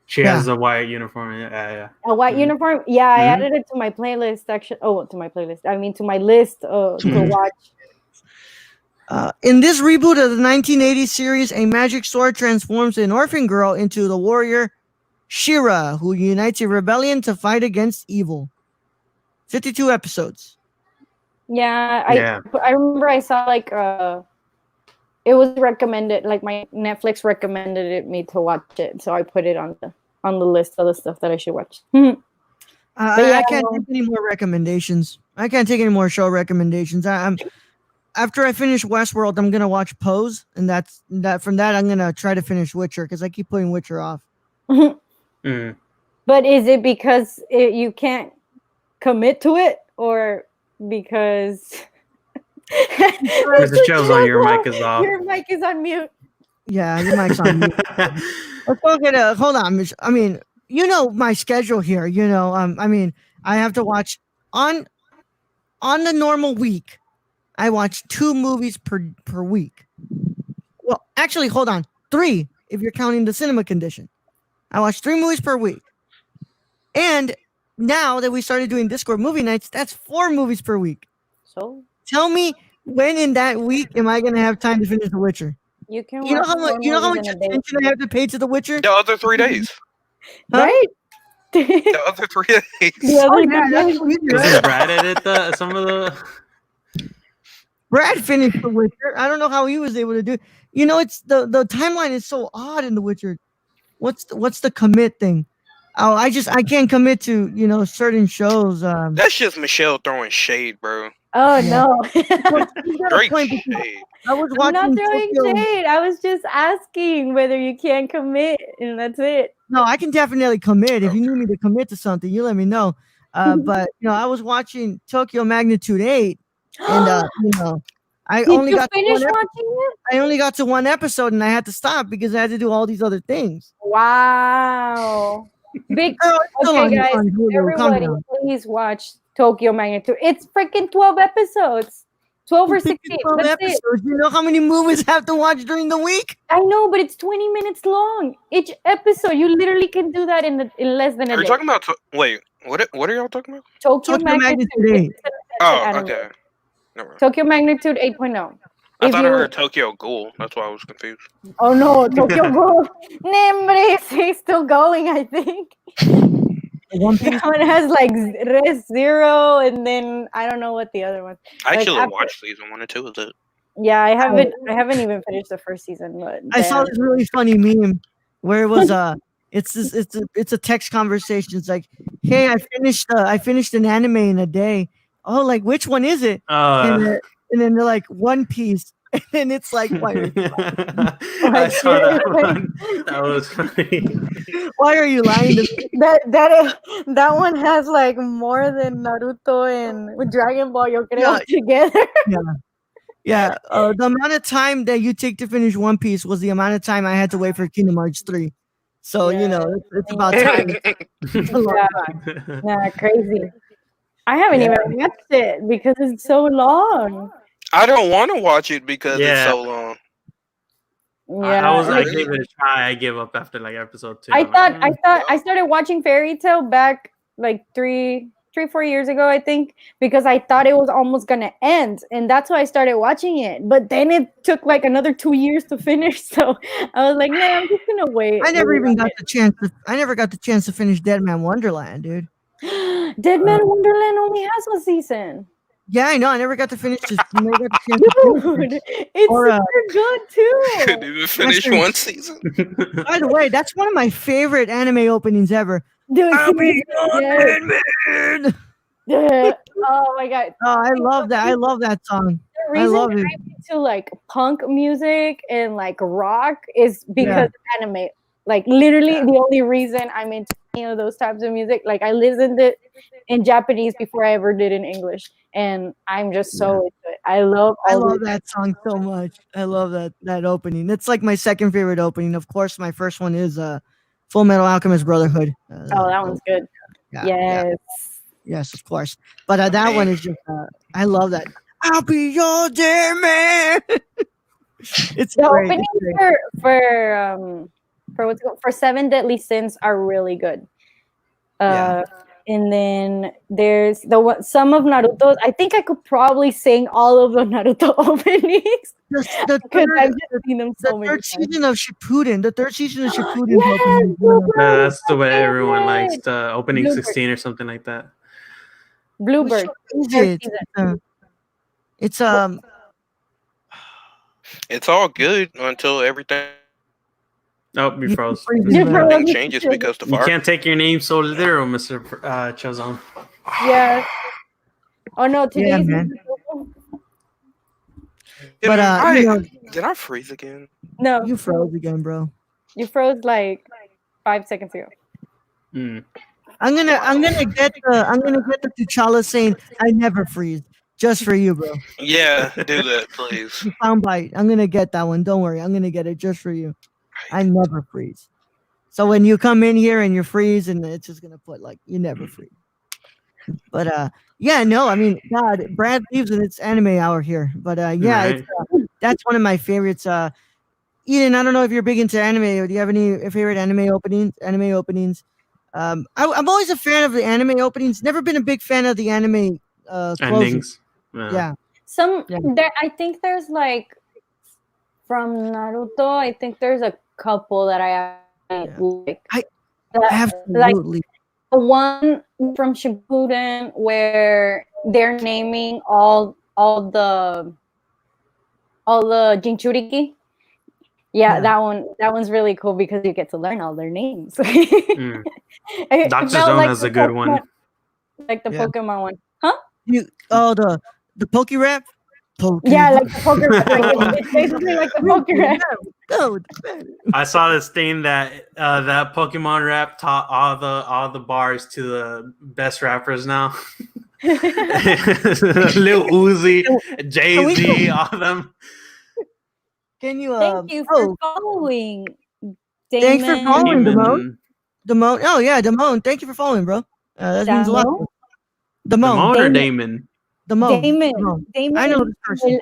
She has a white uniform. Yeah. A white uniform? Yeah, I added it to my playlist section. Oh, to my playlist. I mean, to my list to watch. In this reboot of the 1980 series, a magic sword transforms an orphan girl into the warrior She-Ra, who unites a rebellion to fight against evil. 52 episodes. Yeah, I remember I saw like it was recommended, like my Netflix recommended me to watch it, so I put it on the list of the stuff that I should watch. I can't take any more recommendations. I can't take any more show recommendations. After I finish Westworld, I'm gonna watch Pose, and from that I'm gonna try to finish Witcher because I keep putting Witcher off. But is it because you can't commit to it, or because the show's on, your mic is off? Your mic is on mute. Yeah, your mic's on mute. Let's go get hold on. I mean, you know my schedule here. I mean, I have to watch on the normal week. I watch 2 movies per week. Well, actually, hold on, 3 if you're counting the cinema condition. I watch 3 movies per week, and now that we started doing Discord movie nights, that's 4 movies per week. So tell me, when in that week am I going to have time to finish The Witcher? You know how much attention I have to pay to The Witcher? The other 3 days. Right? The other 3 days. Does Brad edit some of the... Brad finished The Witcher. I don't know how he was able to do it. It's the timeline is so odd in The Witcher. What's the commit thing? Oh, I can't commit to certain shows. That's just Michelle throwing shade, bro. Oh no! Straight shade. I was watching. I'm not throwing shade. I was just asking whether you can commit, and that's it. No, I can definitely commit. If you need me to commit to something, you let me know. But I was watching Tokyo Magnitude 8, and I only got to 1 episode, and I had to stop because I had to do all these other things. Wow. Big okay, guys, everybody, please watch Tokyo Magnitude. It's freaking 12 episodes. 12 or 16. 12 episodes. You know how many movies I have to watch during the week? I know, but it's 20 minutes long. Each episode. You literally can do that in less than a day. Are you talking about... Wait, what are y'all talking about? Tokyo Magnitude 8. Oh, okay. Tokyo Magnitude 8.0. I thought I heard Tokyo Ghoul. That's why I was confused. Oh no, Tokyo Ghoul. He's still going, I think. One has like Res Zero, and then I don't know what the other one. I actually watched season 1 and 2 of it. Yeah, I haven't even finished the first season, but I saw this really funny meme where it was it's a text conversation. It's like, hey, I finished an anime in a day. Oh, like which one is it? And then they're like, One Piece. And it's like, why are you I saw that one. That was funny. Why are you lying to me? That one has like more than Naruto and Dragon Ball together. Yeah. The amount of time that you take to finish One Piece was the amount of time I had to wait for Kingdom Hearts 3. So, it's about time. It's a long time. Nah, crazy. I haven't Yeah. even watched it because it's so long. I don't want to watch it because it's Yeah. so long. Yeah, I gave it a try. I gave up after like episode 2. I I'm thought like, I started watching Fairy Tale back like 4 years ago, I think, because I thought it was almost gonna end, and that's why I started watching it. But then it took like another 2 years to finish, so I was like, nah, I'm just gonna wait. I never got the chance to finish Dead Man Wonderland, dude. Dead Man Wonderland only has one season. Yeah, I know. I never got to finish this. Never got the chance to finish Dude, it. it's Or, super good too. Couldn't even finish Listen. one season. By the way, that's one of my favorite anime openings ever. Dude, I'll be your yes. Dead Man. Yeah. Oh my god. Oh, I love that. I love that song. The I reason love it. I'm into like punk music and like rock is because of anime. Like literally the only reason I'm into any of those types of music. Like I listened it in Japanese before I ever did in English, and I'm just so into it. I love that song so much. I love that opening. It's like my second favorite opening. Of course, my first one is Full Metal Alchemist Brotherhood. Oh, that one's good. Yeah, yes, of course. But that one is just I love that. I'll be your dear man. It's the great. openings for Seven Deadly Sins are really good. And then there's some of Naruto. I think I could probably sing all of the Naruto openings because I've just seen them so many third times. season of Shippuden. The third season of Shippuden. Yes, that's the way everyone likes the opening Bluebird. 16 or something like that. Bluebird. Which show is it? It's It's all good until everything Oh, you froze. changes because the You fire. can't take your name so literal, Mr. Chazon. Yeah. Oh no, today's man. Did But did I freeze again? no, you froze again, bro. you froze like 5 seconds ago. Mm. I'm gonna get the T'Challa saying I never freeze just for you, bro. Yeah, do that, please. The soundbite. I'm gonna get that one. Don't worry. I'm gonna get it just for you. I never freeze. So when you come in here and you freeze, and it's just gonna put like you never freeze. But yeah, no, I mean, God, Brad leaves and it's anime hour here. But yeah, Right. that's one of my favorites. Eden, I don't know if you're big into anime. Or do you have any favorite anime openings? I'm always a fan of the anime openings. Never been a big fan of the anime closings. Endings. Yeah. I think there's like from Naruto. I think there's a couple that I like. Absolutely. Like the one from Shippuden where they're naming all the Jinchuriki. Yeah, that one's really cool because you get to learn all their names. Dr. Zone has a good one. Like the Pokemon one. Huh? The Poke Rap? Yeah, like the Poke Rap. Like, it's basically like the Poke Rap. I saw this thing that that Pokemon rap taught all the bars to the best rappers now. Lil Uzi, Jay-Z, all of them. Can you Thank you for following. Damon. Thanks for following, Damone. Oh yeah, Damone. Thank you for following, bro. That means a lot. Damone or Damon? Damone. Damon. I know this person.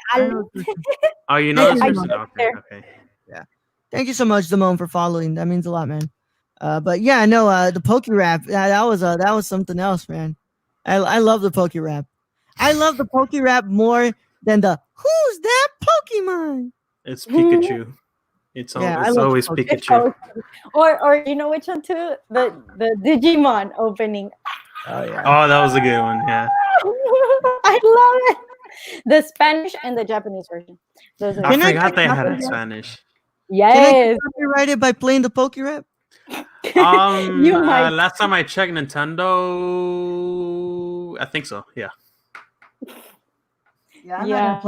Oh, you know this person? Okay. Yeah. Thank you so much, Damone, for following. That means a lot, man. But yeah, no, the Poke Rap. That was something else, man. I love the Poke Rap. I love the Poke Rap more than the Who's that Pokemon? It's Pikachu. It's always Pikachu. Or you know which one too? The Digimon opening. Oh yeah. Oh, that was a good one. Yeah. I love it. The Spanish and the Japanese version. I forgot they had it in Spanish. Yes. Can I copyright it by playing the Poke Rap? You might. Last time I checked Nintendo, I think so. Yeah. Yeah.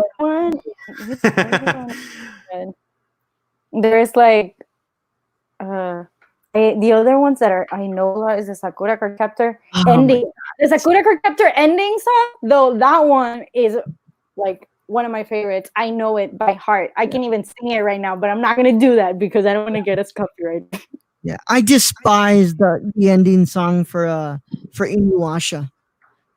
There's like the other ones that I know a lot is the Sakura Card Captor ending. The Sakura Card Captor ending song, though, that one is like one of my favorites. I know it by heart. I can even sing it right now, but I'm not gonna do that because I don't want to get us copyright. Yeah, I despise the ending song for Inuyasha.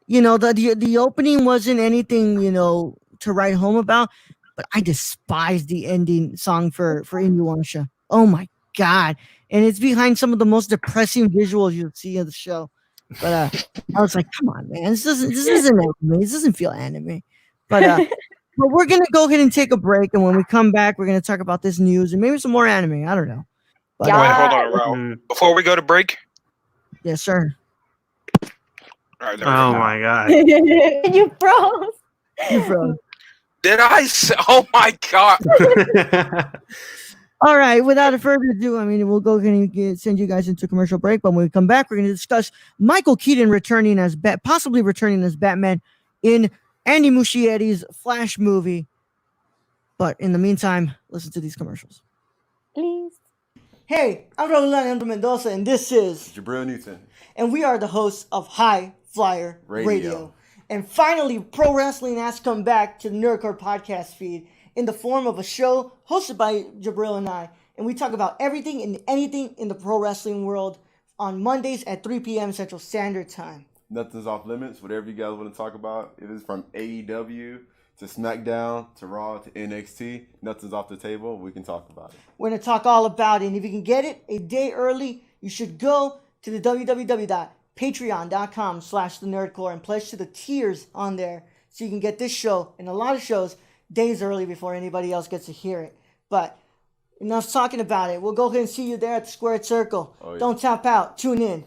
You know, the opening wasn't anything, you know, to write home about, but I despise the ending song for Inuyasha. Oh my god. And it's behind some of the most depressing visuals you'll see of the show. But I was like, come on, man. This isn't anime. This doesn't feel anime. But we're gonna go ahead and take a break, and when we come back, we're gonna talk about this news and maybe some more anime. I don't know. But, Wait, hold on, Raul. Before we go to break. Yes, sir. All right, Oh my god. You froze. You froze. Did I say? Oh my god. All right, without further ado, I mean, we'll go ahead and send you guys into a commercial break. But when we come back, we're going to discuss Michael Keaton possibly returning as Batman in Andy Muschietti's Flash movie. But in the meantime, listen to these commercials. Please. Hey, I'm Rolando Mendoza, and this is Jabril Newton. And we are the hosts of High Flyer Radio. And finally, pro wrestling has come back to the Nerdcore podcast feed in the form of a show hosted by Jabril and I. And we talk about everything and anything in the pro wrestling world on Mondays at 3 p.m. Central Standard Time. Nothing's off limits. Whatever you guys want to talk about, if it's from AEW to SmackDown to Raw to NXT, nothing's off the table. We can talk about it. We're going to talk all about it. And if you can get it a day early, you should go to the www.patreon.com/thenerdcore and pledge to the tiers on there so you can get this show and a lot of shows days early before anybody else gets to hear it. But enough talking about it. We'll go ahead and see you there at the Squared Circle. Oh, yeah. Don't tap out. Tune in.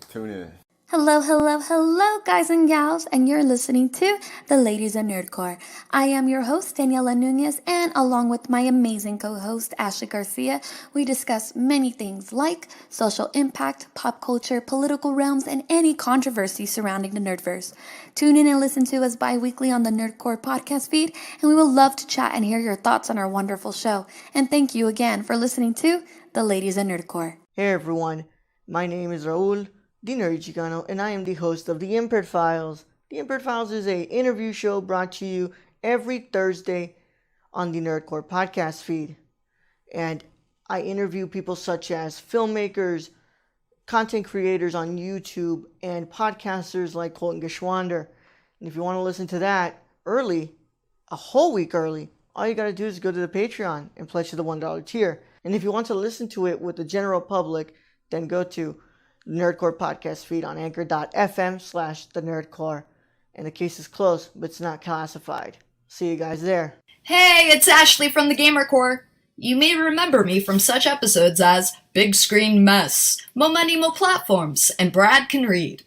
Hello, hello, hello, guys and gals, and you're listening to The Ladies of Nerdcore. I am your host, Daniela Nunez, and along with my amazing co-host, Ashley Garcia, we discuss many things like social impact, pop culture, political realms, and any controversy surrounding the Nerdverse. Tune in and listen to us bi-weekly on the Nerdcore podcast feed, and we will love to chat and hear your thoughts on our wonderful show. And thank you again for listening to The Ladies of Nerdcore. Hey everyone, my name is Raul, the Nerdy Chicano, and I am the host of The Impaired Files. The Impaired Files is an interview show brought to you every Thursday on the Nerdcore podcast feed. And I interview people such as filmmakers, content creators on YouTube, and podcasters like Colton Geschwander. And if you want to listen to that early, a whole week early, all you got to do is go to the Patreon and pledge to the $1 tier. And if you want to listen to it with the general public, then go to Nerdcore podcast feed on anchor.fm/the Nerdcore. And the case is closed, but it's not classified. See you guys there. Hey, it's Ashley from the Gamer Core. You may remember me from such episodes as Big Screen Mess, Mo Money Mo Platforms, and Brad Can Read.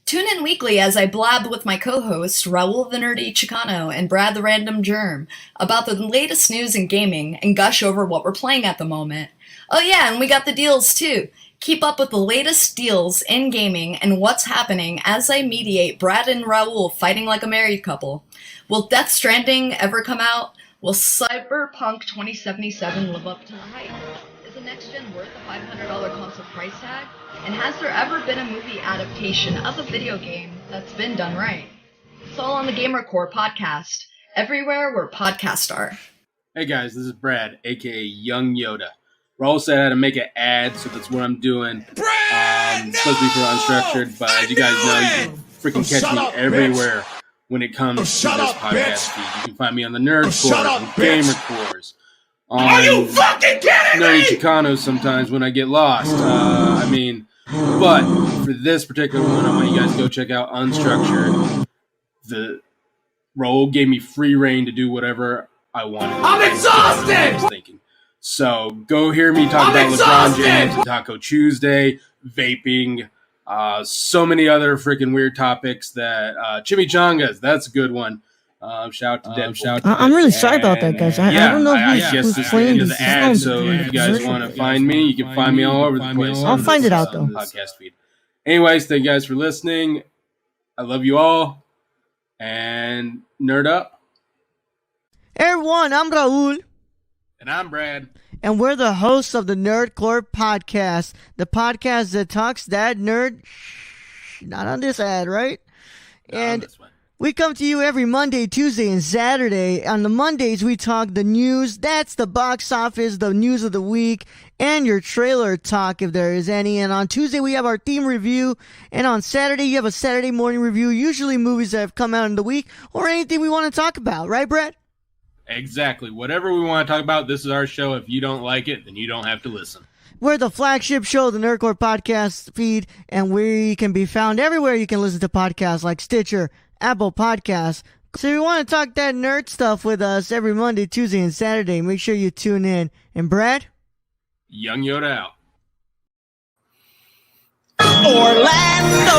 Tune in weekly as I blab with my co-hosts Raul the Nerdy Chicano and Brad the Random Germ about the latest news in gaming and gush over what we're playing at the moment. Oh yeah, and we got the deals too. Keep up with the latest deals in gaming and what's happening as I mediate Brad and Raul fighting like a married couple. Will Death Stranding ever come out? Will Cyberpunk 2077 live up to the hype? Is the next gen worth the $500 console price tag? And has there ever been a movie adaptation of a video game that's been done right? It's all on the Gamer Core podcast, everywhere where podcasts are. Hey guys, this is Brad, aka Young Yoda. Raul said I had to make an ad, so that's what I'm doing. It's supposed to be for Unstructured, but as you guys know, you can freaking catch me everywhere when it comes to this podcast feed. You can find me on the Nerd Cores, on Gamer Cores, on Are you fucking kidding Nerdy me? Chicanos sometimes when I get lost. But for this particular one, I want you guys to go check out Unstructured. The Raul gave me free reign to do whatever I wanted. I'm exhausted! I was thinking. So go hear me talk about LeBron James and Taco Tuesday, vaping, so many other freaking weird topics that chimichangas, that's a good one. Shout out to Deb. I'm really sorry about that, guys. I don't know who's playing the ad. So if you guys want to find me, you can find me all over the place. I'll find it out though. Podcast feed. Anyways, thank you guys for listening. I love you all, and nerd up. Hey everyone, I'm Raul. And I'm Brad. And we're the hosts of the Nerdcore podcast. The podcast that talks that nerd. Not on this ad, right? Not on this one. We come to you every Monday, Tuesday, and Saturday. On the Mondays, we talk the news. That's the box office, the news of the week, and your trailer talk if there is any. And on Tuesday, we have our theme review. And on Saturday, you have a Saturday morning review, usually movies that have come out in the week or anything we want to talk about. Right, Brett? Exactly. Whatever we want to talk about, this is our show. If you don't like it, then you don't have to listen. We're the flagship show of the Nerdcore podcast feed, and we can be found everywhere you can listen to podcasts like Stitcher, Apple Podcasts. So if you want to talk that nerd stuff with us every Monday, Tuesday, and Saturday, make sure you tune in. And Brad? Young Yoda out. Orlando.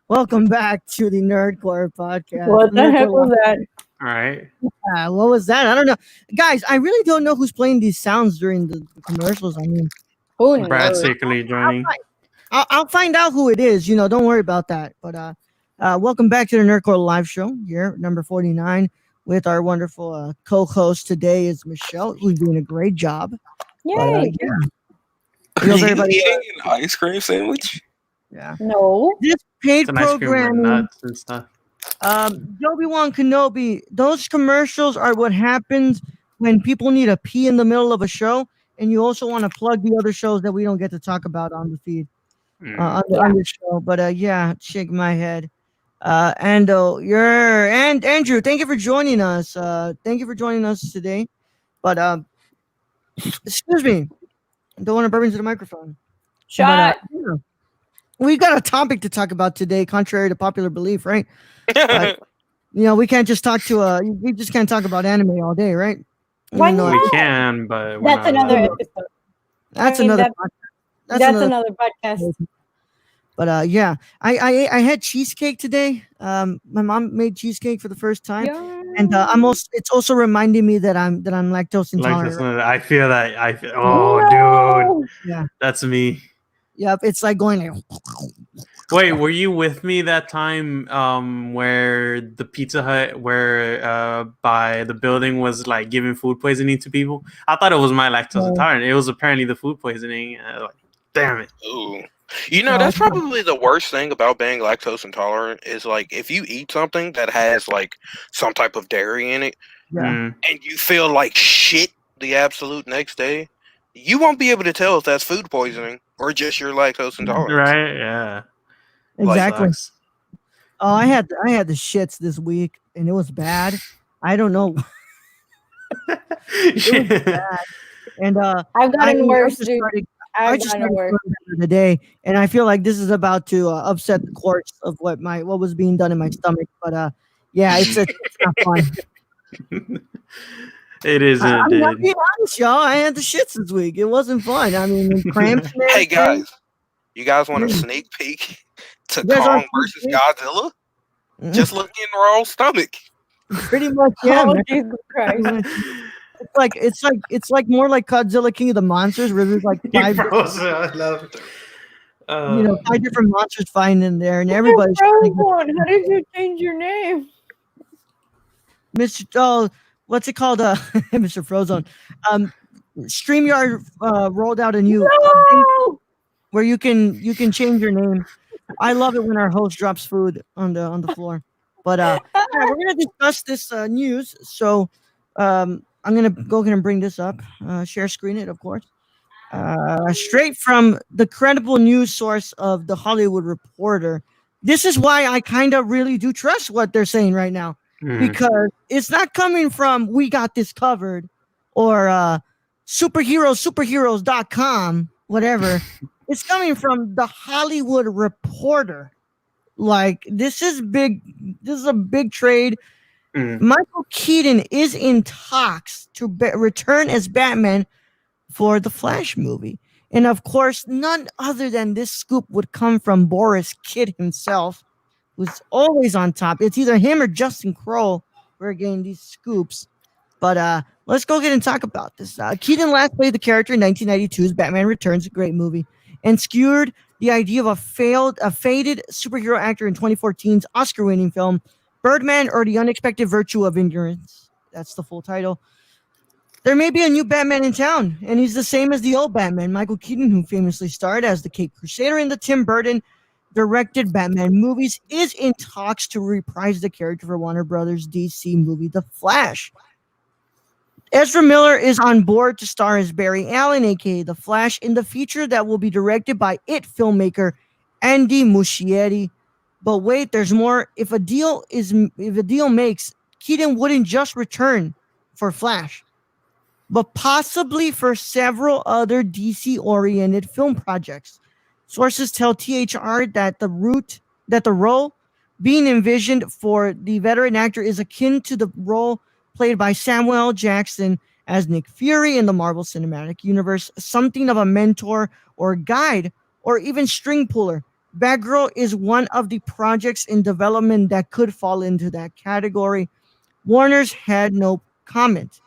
Welcome back to the Nerdcore podcast. What the heck was that? All right. What was that? I don't know. Guys, I really don't know who's playing these sounds during the commercials. I mean, Brad's secretly joining. I'll find out who it is. Don't worry about that. But welcome back to the Nerdcore live show here, number 49, with our wonderful co-host today is Michelle, who's doing a great job. Yay! Are you eating an ice cream sandwich? Yeah. No. This paid It's an ice cream with programming. nuts and stuff. Obi-Wan Kenobi, those commercials are what happens when people need a pee in the middle of a show, and you also want to plug the other shows that we don't get to talk about on the feed on the show. But yeah, shake my head. Andrew, thank you for joining us. Thank you for joining us today. But excuse me, don't want to burp into the microphone. Shut. We got a topic to talk about today, contrary to popular belief, right? We can't just talk we just can't talk about anime all day, right? Why not? We can, but That's another episode. That's another podcast. But yeah, I had cheesecake today. My mom made cheesecake for the first time, and it's also reminding me that I'm lactose intolerant. I feel that. Dude, yeah, that's me. Yep, it's like going like. Wait, were you with me that time where the Pizza Hut by the building was like giving food poisoning to people? I thought it was my lactose intolerant. It was apparently the food poisoning. Damn it. Ooh. That's probably the worst thing about being lactose intolerant is like if you eat something that has like some type of dairy in it and you feel like shit the absolute next day, you won't be able to tell if that's food poisoning or just your lactose intolerance. Right? Yeah. Exactly. I had the shits this week, and it was bad. I don't know. It was bad. And I've gotten worse, dude. I just started worse today, and I feel like this is about to upset the course of what was being done in my stomach. But yeah, it's not fun. It isn't. I'm being honest, y'all. I had the shits this week. It wasn't fun. I mean, cramps. Hey guys, you guys want a sneak peek to Kong versus Godzilla? Just look in Raw's stomach. Pretty much, yeah. Oh, Jesus Christ. It's like more like Godzilla King of the Monsters, where there's like five. I love it. 5 different monsters fighting in there, and everybody's. How did you change your name, Mr. Oh, what's it called? Mr. Frozone. StreamYard rolled out a new where you can change your name. I love it when our host drops food on the floor. But yeah, we're gonna discuss this news. So I'm gonna go ahead and bring this up. Share screen it, of course. Straight from the credible news source of the Hollywood Reporter. This is why I kind of really do trust what they're saying right now. Because it's not coming from We Got This Covered or superheroes.com, whatever. It's coming from the Hollywood Reporter. Like, this is big. This is a big trade. Michael Keaton is in talks to return as Batman for the Flash movie. And of course, none other than this scoop would come from Boris Kidd himself, who's always on top. It's either him or Justin Kroll. We're getting these scoops. But let's go ahead and talk about this. Keaton last played the character in 1992's Batman Returns, a great movie, and skewered the idea of a faded superhero actor in 2014's Oscar-winning film Birdman or The Unexpected Virtue of Ignorance. That's the full title. There may be a new Batman in town, and he's the same as the old Batman, Michael Keaton, who famously starred as the Caped Crusader in the Tim Burton directed Batman movies, is in talks to reprise the character for Warner Brothers' DC movie The Flash. Ezra Miller is on board to star as Barry Allen, aka The Flash, in the feature that will be directed by IT filmmaker Andy Muschietti. But wait, there's more. If a deal makes, Keaton wouldn't just return for Flash, but possibly for several other DC-oriented film projects. Sources tell THR that the role being envisioned for the veteran actor is akin to the role played by Samuel L. Jackson as Nick Fury in the Marvel Cinematic Universe, something of a mentor or guide or even string puller. Batgirl is one of the projects in development that could fall into that category. Warner's had no comment.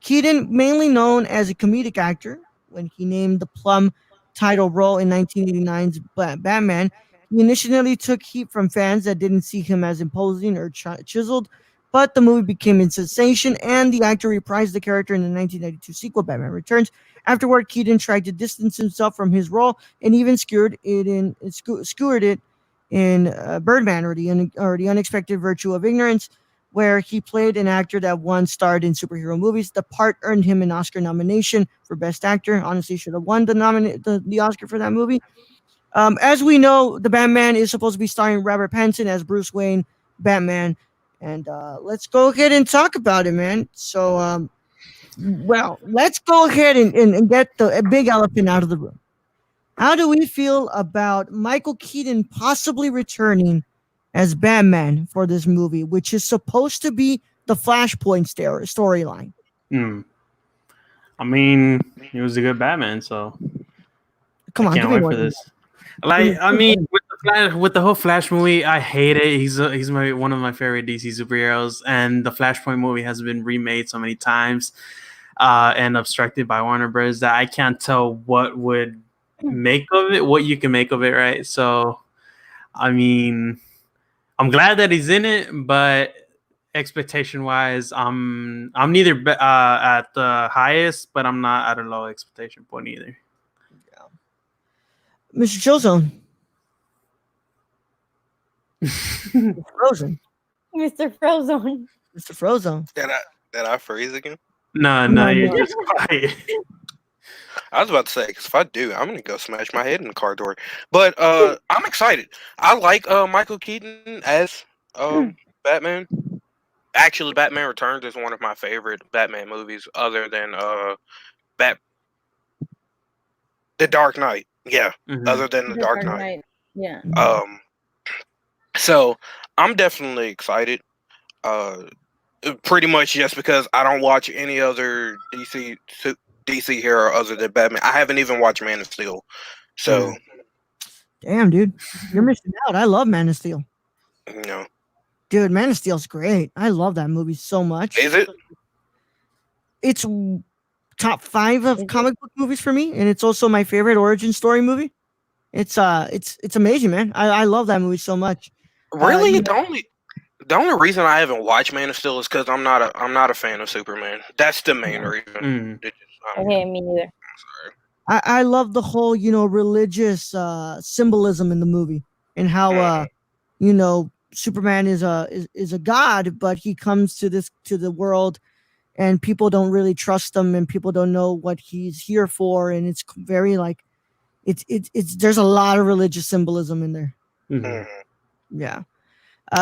Keaton, mainly known as a comedic actor, when he named the Plum title role in 1989's Batman, he initially took heat from fans that didn't see him as imposing or chiseled, but the movie became a sensation, and the actor reprised the character in the 1992 sequel, Batman Returns. Afterward, Keaton tried to distance himself from his role and even skewered it in Birdman, or the Unexpected Virtue of Ignorance, where he played an actor that once starred in superhero movies. The part earned him an Oscar nomination for Best Actor. Honestly, should have won the Oscar for that movie. As we know, the Batman is supposed to be starring Robert Pattinson as Bruce Wayne, Batman. And let's go ahead and talk about it, man. So, let's go ahead and get the big elephant out of the room. How do we feel about Michael Keaton possibly returning as Batman for this movie, which is supposed to be the Flashpoint storyline? I mean, he was a good Batman, so come on, I can't wait for this. Like, I mean, with the whole Flash movie, I hate it. He's one of my favorite DC superheroes, and the Flashpoint movie has been remade so many times and obstructed by Warner Bros. That I can't tell what you can make of it, right? So, I mean, I'm glad that he's in it, but expectation-wise, I'm neither at the highest, but I'm not at a low expectation point either. Mr. Chillzone. Frozen. Mr. Frozone. Mr. Frozone. Did I freeze again? No, you're just quiet. I was about to say, because if I do, I'm gonna go smash my head in the car door. But I'm excited. I like Michael Keaton as Batman. Actually, Batman Returns is one of my favorite Batman movies, other than The Dark Knight. Yeah, other than The Dark Knight. Yeah. So I'm definitely excited. Pretty much just because I don't watch any other DC hero other than Batman. I haven't even watched Man of Steel. So, damn, dude, you're missing out. I love Man of Steel. No, dude, Man of Steel's great. I love that movie so much. Is it? It's top 5 of comic book movies for me, and it's also my favorite origin story movie. It's amazing, man. I love that movie so much. Really, the only reason I haven't watched Man of Steel is because I'm not a fan of Superman. That's the main reason. Okay, me neither. I love the whole religious symbolism in the movie, and how Superman is a god, but he comes to the world, and people don't really trust him, and people don't know what he's here for, and it's very like it's there's a lot of religious symbolism in there. Yeah,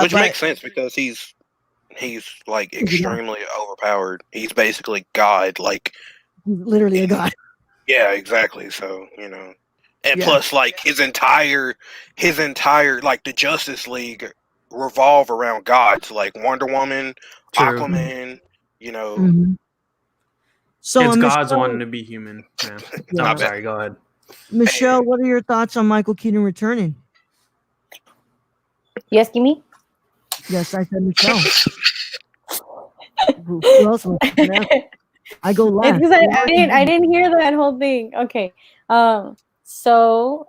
which makes sense because he's like extremely overpowered. He's basically God, like literally a god. Yeah, exactly. So and plus, like his entire like the Justice League revolve around gods, like Wonder Woman, Aquaman. So it's gods wanting to be human. Yeah. I'm sorry. Go ahead, Michelle. What are your thoughts on Michael Keaton returning? You asking me? Yes, I said Michelle. Who else was I go last. It's because I didn't hear that whole thing. Okay. So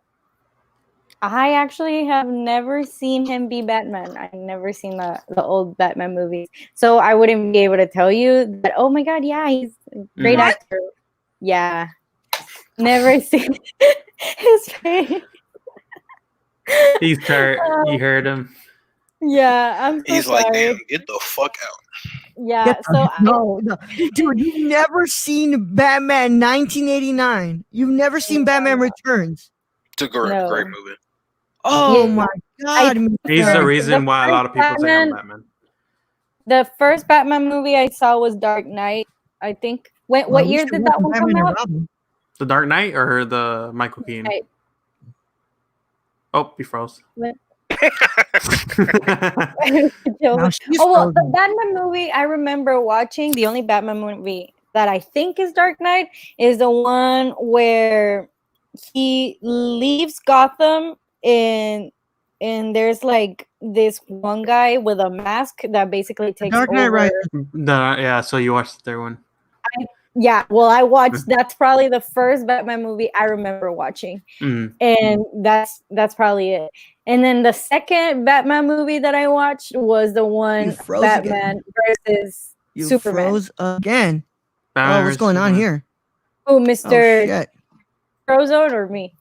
I actually have never seen him be Batman. I've never seen the old Batman movies. So I wouldn't be able to tell you that, oh my God, yeah, he's a great actor. Yeah. Never seen his face. He's hurt. You heard him. Yeah, I'm so He's sorry. like, damn, get the fuck out. Yeah, so no, dude, you've never seen Batman 1989. You've never seen Batman Returns. It's a great movie. Oh my God! He's the reason why a lot of people say I'm Batman. The first Batman movie I saw was Dark Knight. I think. What year did that one come out? The Dark Knight or the Michael Keaton? Right. Oh, he froze. The Batman movie I remember watching, the only Batman movie that I think is Dark Knight, is the one where he leaves Gotham and there's like this one guy with a mask that basically takes Dark Knight over. Rises. Yeah, so you watched the third one. I watched. That's probably the first Batman movie I remember watching, and that's probably it. And then the second Batman movie that I watched was the one Batman versus Superman. You froze again. Oh, what's going on here? Oh, Mr. Frozone or me?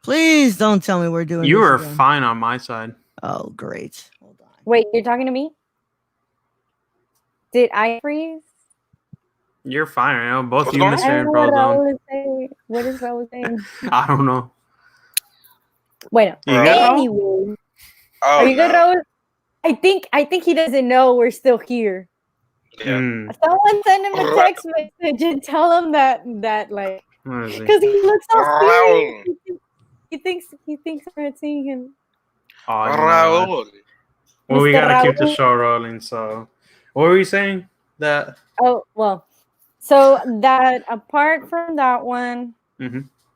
Please don't tell me we're doing. You this were again. fine on my side. Oh, great. Hold on. Wait, you're talking to me? Did I freeze? You're fine. I know both you, Mr. and Frozone. What is Raul saying? I don't know. Wait. Anyway, are you good, Raul? I think he doesn't know we're still here. Yeah. Someone send him a text message and tell him that like, because he looks so serious. He thinks we're not seeing him. Well, we gotta keep the show rolling. So, what were you saying? That. Oh well. So that apart from that one,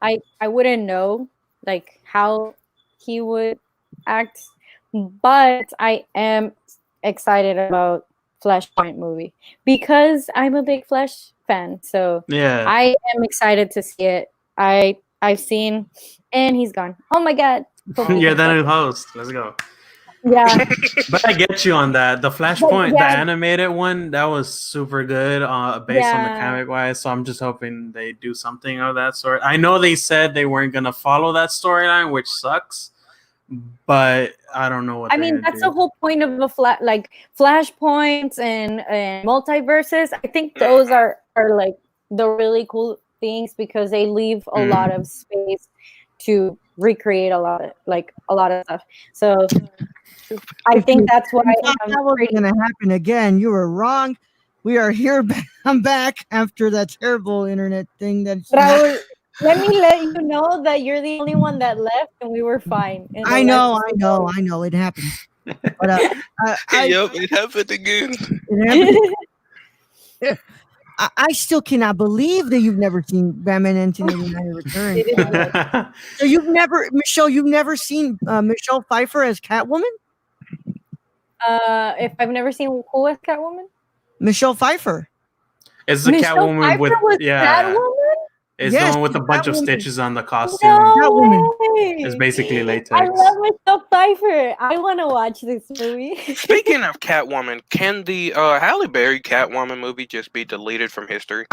I wouldn't know like how he would act, but I am excited about Flashpoint movie because I'm a big Flash fan. So yeah, I am excited to see it. I've seen, and he's gone. Oh my God! You're the new host. Let's go. Yeah, but I get you on that. The Flashpoint, the animated one, that was super good, based on the comic wise. So I'm just hoping they do something of that sort. I know they said they weren't gonna follow that storyline, which sucks. But I don't know what. I mean, that's the whole point of the flashpoints and multiverses. I think those are like the really cool things because they leave a lot of space to recreate a lot of stuff. So I think that's why that wasn't going to happen again. You were wrong. We are here. I'm back after that terrible internet thing. Let me let you know that you're the only one that left, and we were fine. I know. It happened. But it happened again. It happened. I still cannot believe that you've never seen Batman 1989 Return. So you've never seen Michelle Pfeiffer as Catwoman? If I've never seen who as Catwoman? Michelle Pfeiffer. It's the Catwoman with Catwoman? It's the one with a bunch of stitches on the costume. No it's basically latex. I love Michelle Pfeiffer. I want to watch this movie. Speaking of Catwoman, can the Halle Berry Catwoman movie just be deleted from history?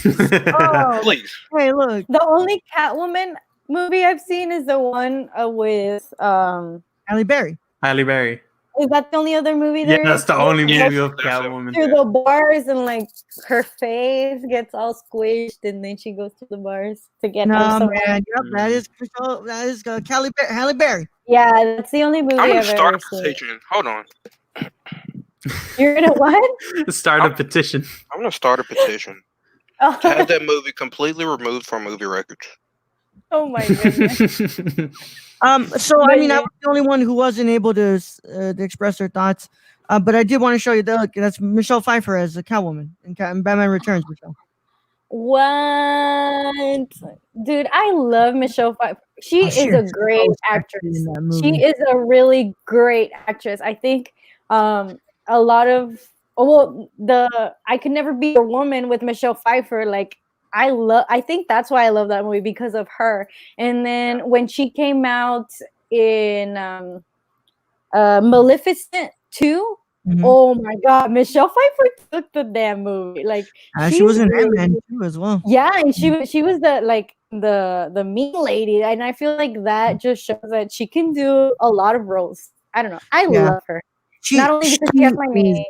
Please. Hey, look. The only Catwoman movie I've seen is the one with Halle Berry. Halle Berry. Is that the only other movie there? Yeah, that's the only movie of Catwoman. Through the bars and like her face gets all squished and then she goes to the bars to get man. Yep, that is Halle Berry. Yeah, that's the only movie I've ever seen. Petition. Hold on. You're gonna what? Start a petition. I'm gonna start a petition. To have that movie completely removed from movie records. Oh my goodness. So I mean, I was the only one who wasn't able to express their thoughts, but I did want to show you that. Look, that's Michelle Pfeiffer as a Catwoman in Batman Returns. Michelle. What, dude? I love Michelle Pfeiffer. She is a great actress. She is a really great actress. I think a lot of I could never be a woman with Michelle Pfeiffer. Like I think that's why I love that movie, because of her. And then when she came out in Maleficent 2, oh my God, Michelle Pfeiffer took the damn movie. Like she was in Ant-Man too as well. Yeah, and she was the mean lady, and I feel like that just shows that she can do a lot of roles. I don't know. I love her. Not only because she has my name.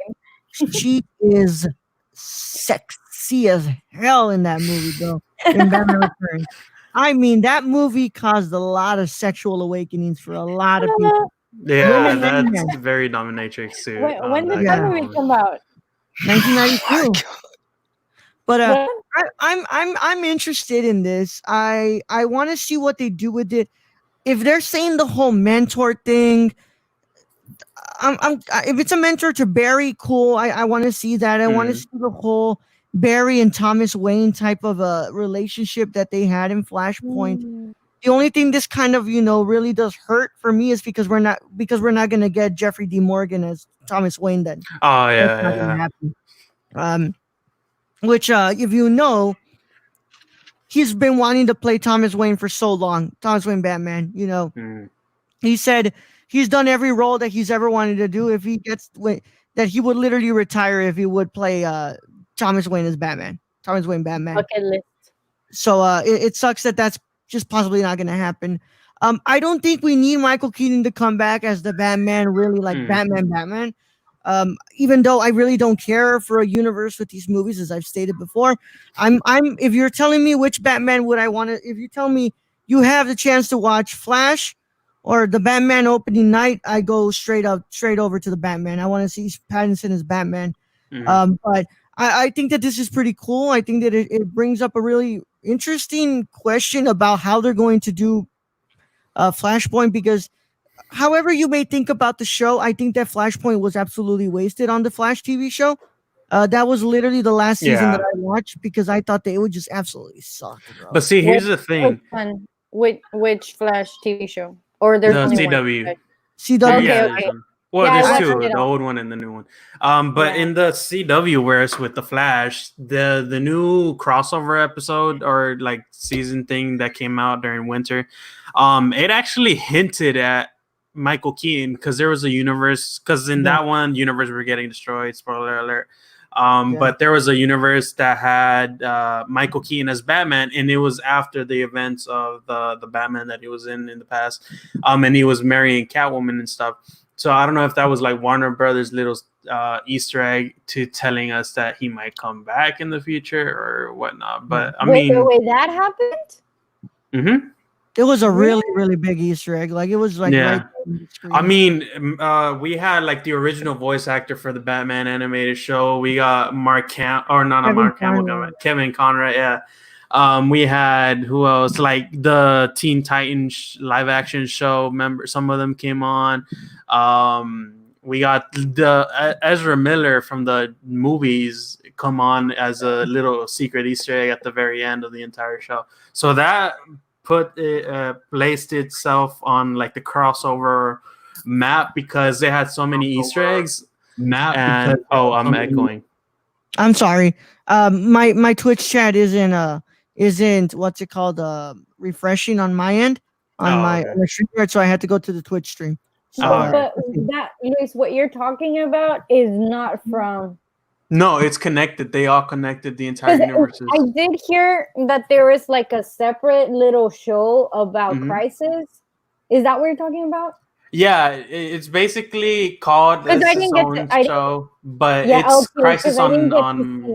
She is sexy as hell in that movie, though. In Batman Returns. I mean, that movie caused a lot of sexual awakenings for a lot of people. Yeah, that's very dominatrix too. When did that movie come out? 1992. But I'm interested in this. I want to see what they do with it. If they're saying the whole mentor thing, if it's a mentor to Barry, cool. I want to see that. I want to see the whole Barry and Thomas Wayne type of a relationship that they had in Flashpoint. The only thing this kind of really does hurt for me is because we're not gonna get Jeffrey D. Morgan as Thomas Wayne then. Oh yeah, that's not gonna happen. Which if you know, he's been wanting to play Thomas Wayne for so long. Thomas Wayne Batman. He said he's done every role that he's ever wanted to do. If he gets that, he would literally retire if he would play Thomas Wayne as Batman. Thomas Wayne Batman. Bucket list. So it sucks that that's just possibly not going to happen. I don't think we need Michael Keaton to come back as the Batman, really like Batman. Even though I really don't care for a universe with these movies, as I've stated before. If you're telling me which Batman would I want to, if you tell me you have the chance to watch Flash or the Batman opening night, I go straight over to the Batman. I want to see Pattinson as Batman. But I think that this is pretty cool. I think that it brings up a really interesting question about how they're going to do Flashpoint, because however you may think about the show, I think that Flashpoint was absolutely wasted on the Flash TV show. That was literally the last season that I watched because I thought that it would just absolutely suck. Bro. But see, here's the thing. Which Flash TV show? Or there's only CW. One? CW. Okay. Well, there's two, the old one and the new one. But in the CW verse with the Flash, the new crossover episode or like season thing that came out during winter, it actually hinted at Michael Keaton because there was a universe. Because in that one universe, we're getting destroyed. Spoiler alert. But there was a universe that had Michael Keaton as Batman, and it was after the events of the Batman that he was in the past. And he was marrying Catwoman and stuff. So I don't know if that was like Warner Brothers' little Easter egg to telling us that he might come back in the future or whatnot. But I mean, the way that happened. It was a really, really big Easter egg. Like it was like right on the screen. I mean, we had like the original voice actor for the Batman animated show. We got Kevin Conroy. Yeah. We had who else? Like the Teen Titans live action show. Remember, some of them came on. We got the Ezra Miller from the movies come on as a little secret Easter egg at the very end of the entire show. So that placed itself on like the crossover map because they had so many Easter eggs. I'm echoing. I'm sorry. My Twitch chat isn't what's it called refreshing on my end on my stream, so I had to go to the Twitch stream. So, but that, Luis, what you're talking about is not from. No, it's connected. They all connected the entire universes. I did hear that there is like a separate little show about Crisis. Is that what you're talking about? Yeah, it's basically called its own show, but it's Crisis on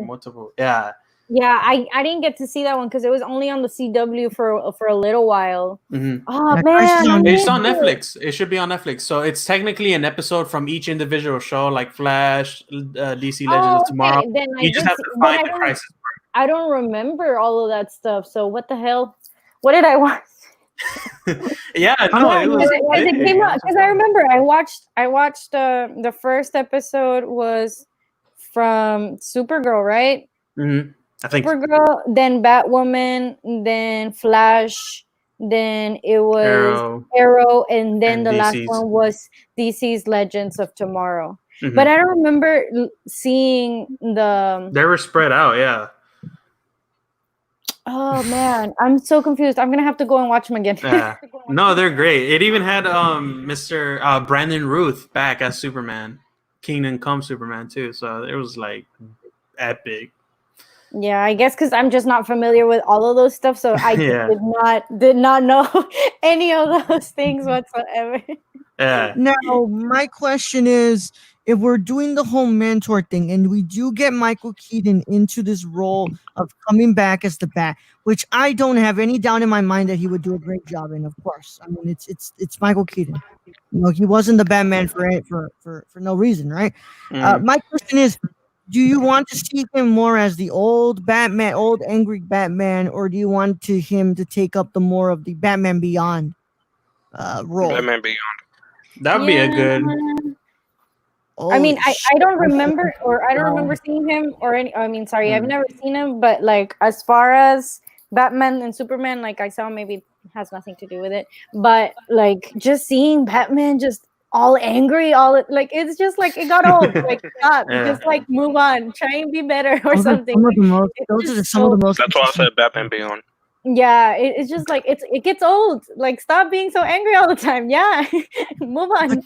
multiple. Yeah. Yeah, I didn't get to see that one because it was only on the CW for a little while. Oh man, it's on Netflix. It should be on Netflix. So it's technically an episode from each individual show, like Flash, DC Legends of Tomorrow. Then you just have to find the Crisis. I don't remember all of that stuff. So what the hell? What did I watch? It came out because I remember I watched the first episode was from Supergirl, right? I think Supergirl, then Batwoman, then Flash, then it was Arrow, and then the last one was DC's Legends of Tomorrow. But I don't remember seeing the. They were spread out, yeah. Oh man, I'm so confused. I'm gonna have to go and watch them again. Yeah. No, they're great. It even had Mr. Brandon Ruth back as Superman, Kingdom Come Superman too. So it was like epic. Yeah, I guess because I'm just not familiar with all of those stuff, so I just Yeah. did not know any of those things whatsoever. Yeah. Now, my question is, if we're doing the whole mentor thing and we do get Michael Keaton into this role of coming back as the Bat, which I don't have any doubt in my mind that he would do a great job in, of course. I mean, it's Michael Keaton. You know, he wasn't the Batman for no reason, right? My question is, do you want to see him more as the old Batman, old angry Batman, or do you want him to take up the more of the Batman Beyond role? Batman Beyond. That'd be a good. I mean, I don't Holy remember, or I don't remember seeing him, or any. I mean, sorry, I've never seen him, but like as far as Batman and Superman, like I saw, maybe has nothing to do with it, but like just seeing Batman just all angry, all like it's just like it got old. Like stop, just like move on, try and be better or something. Those are some of the most. That's why I said Batman Beyond. Yeah, it's just like it gets old. Like stop being so angry all the time. Yeah, move on.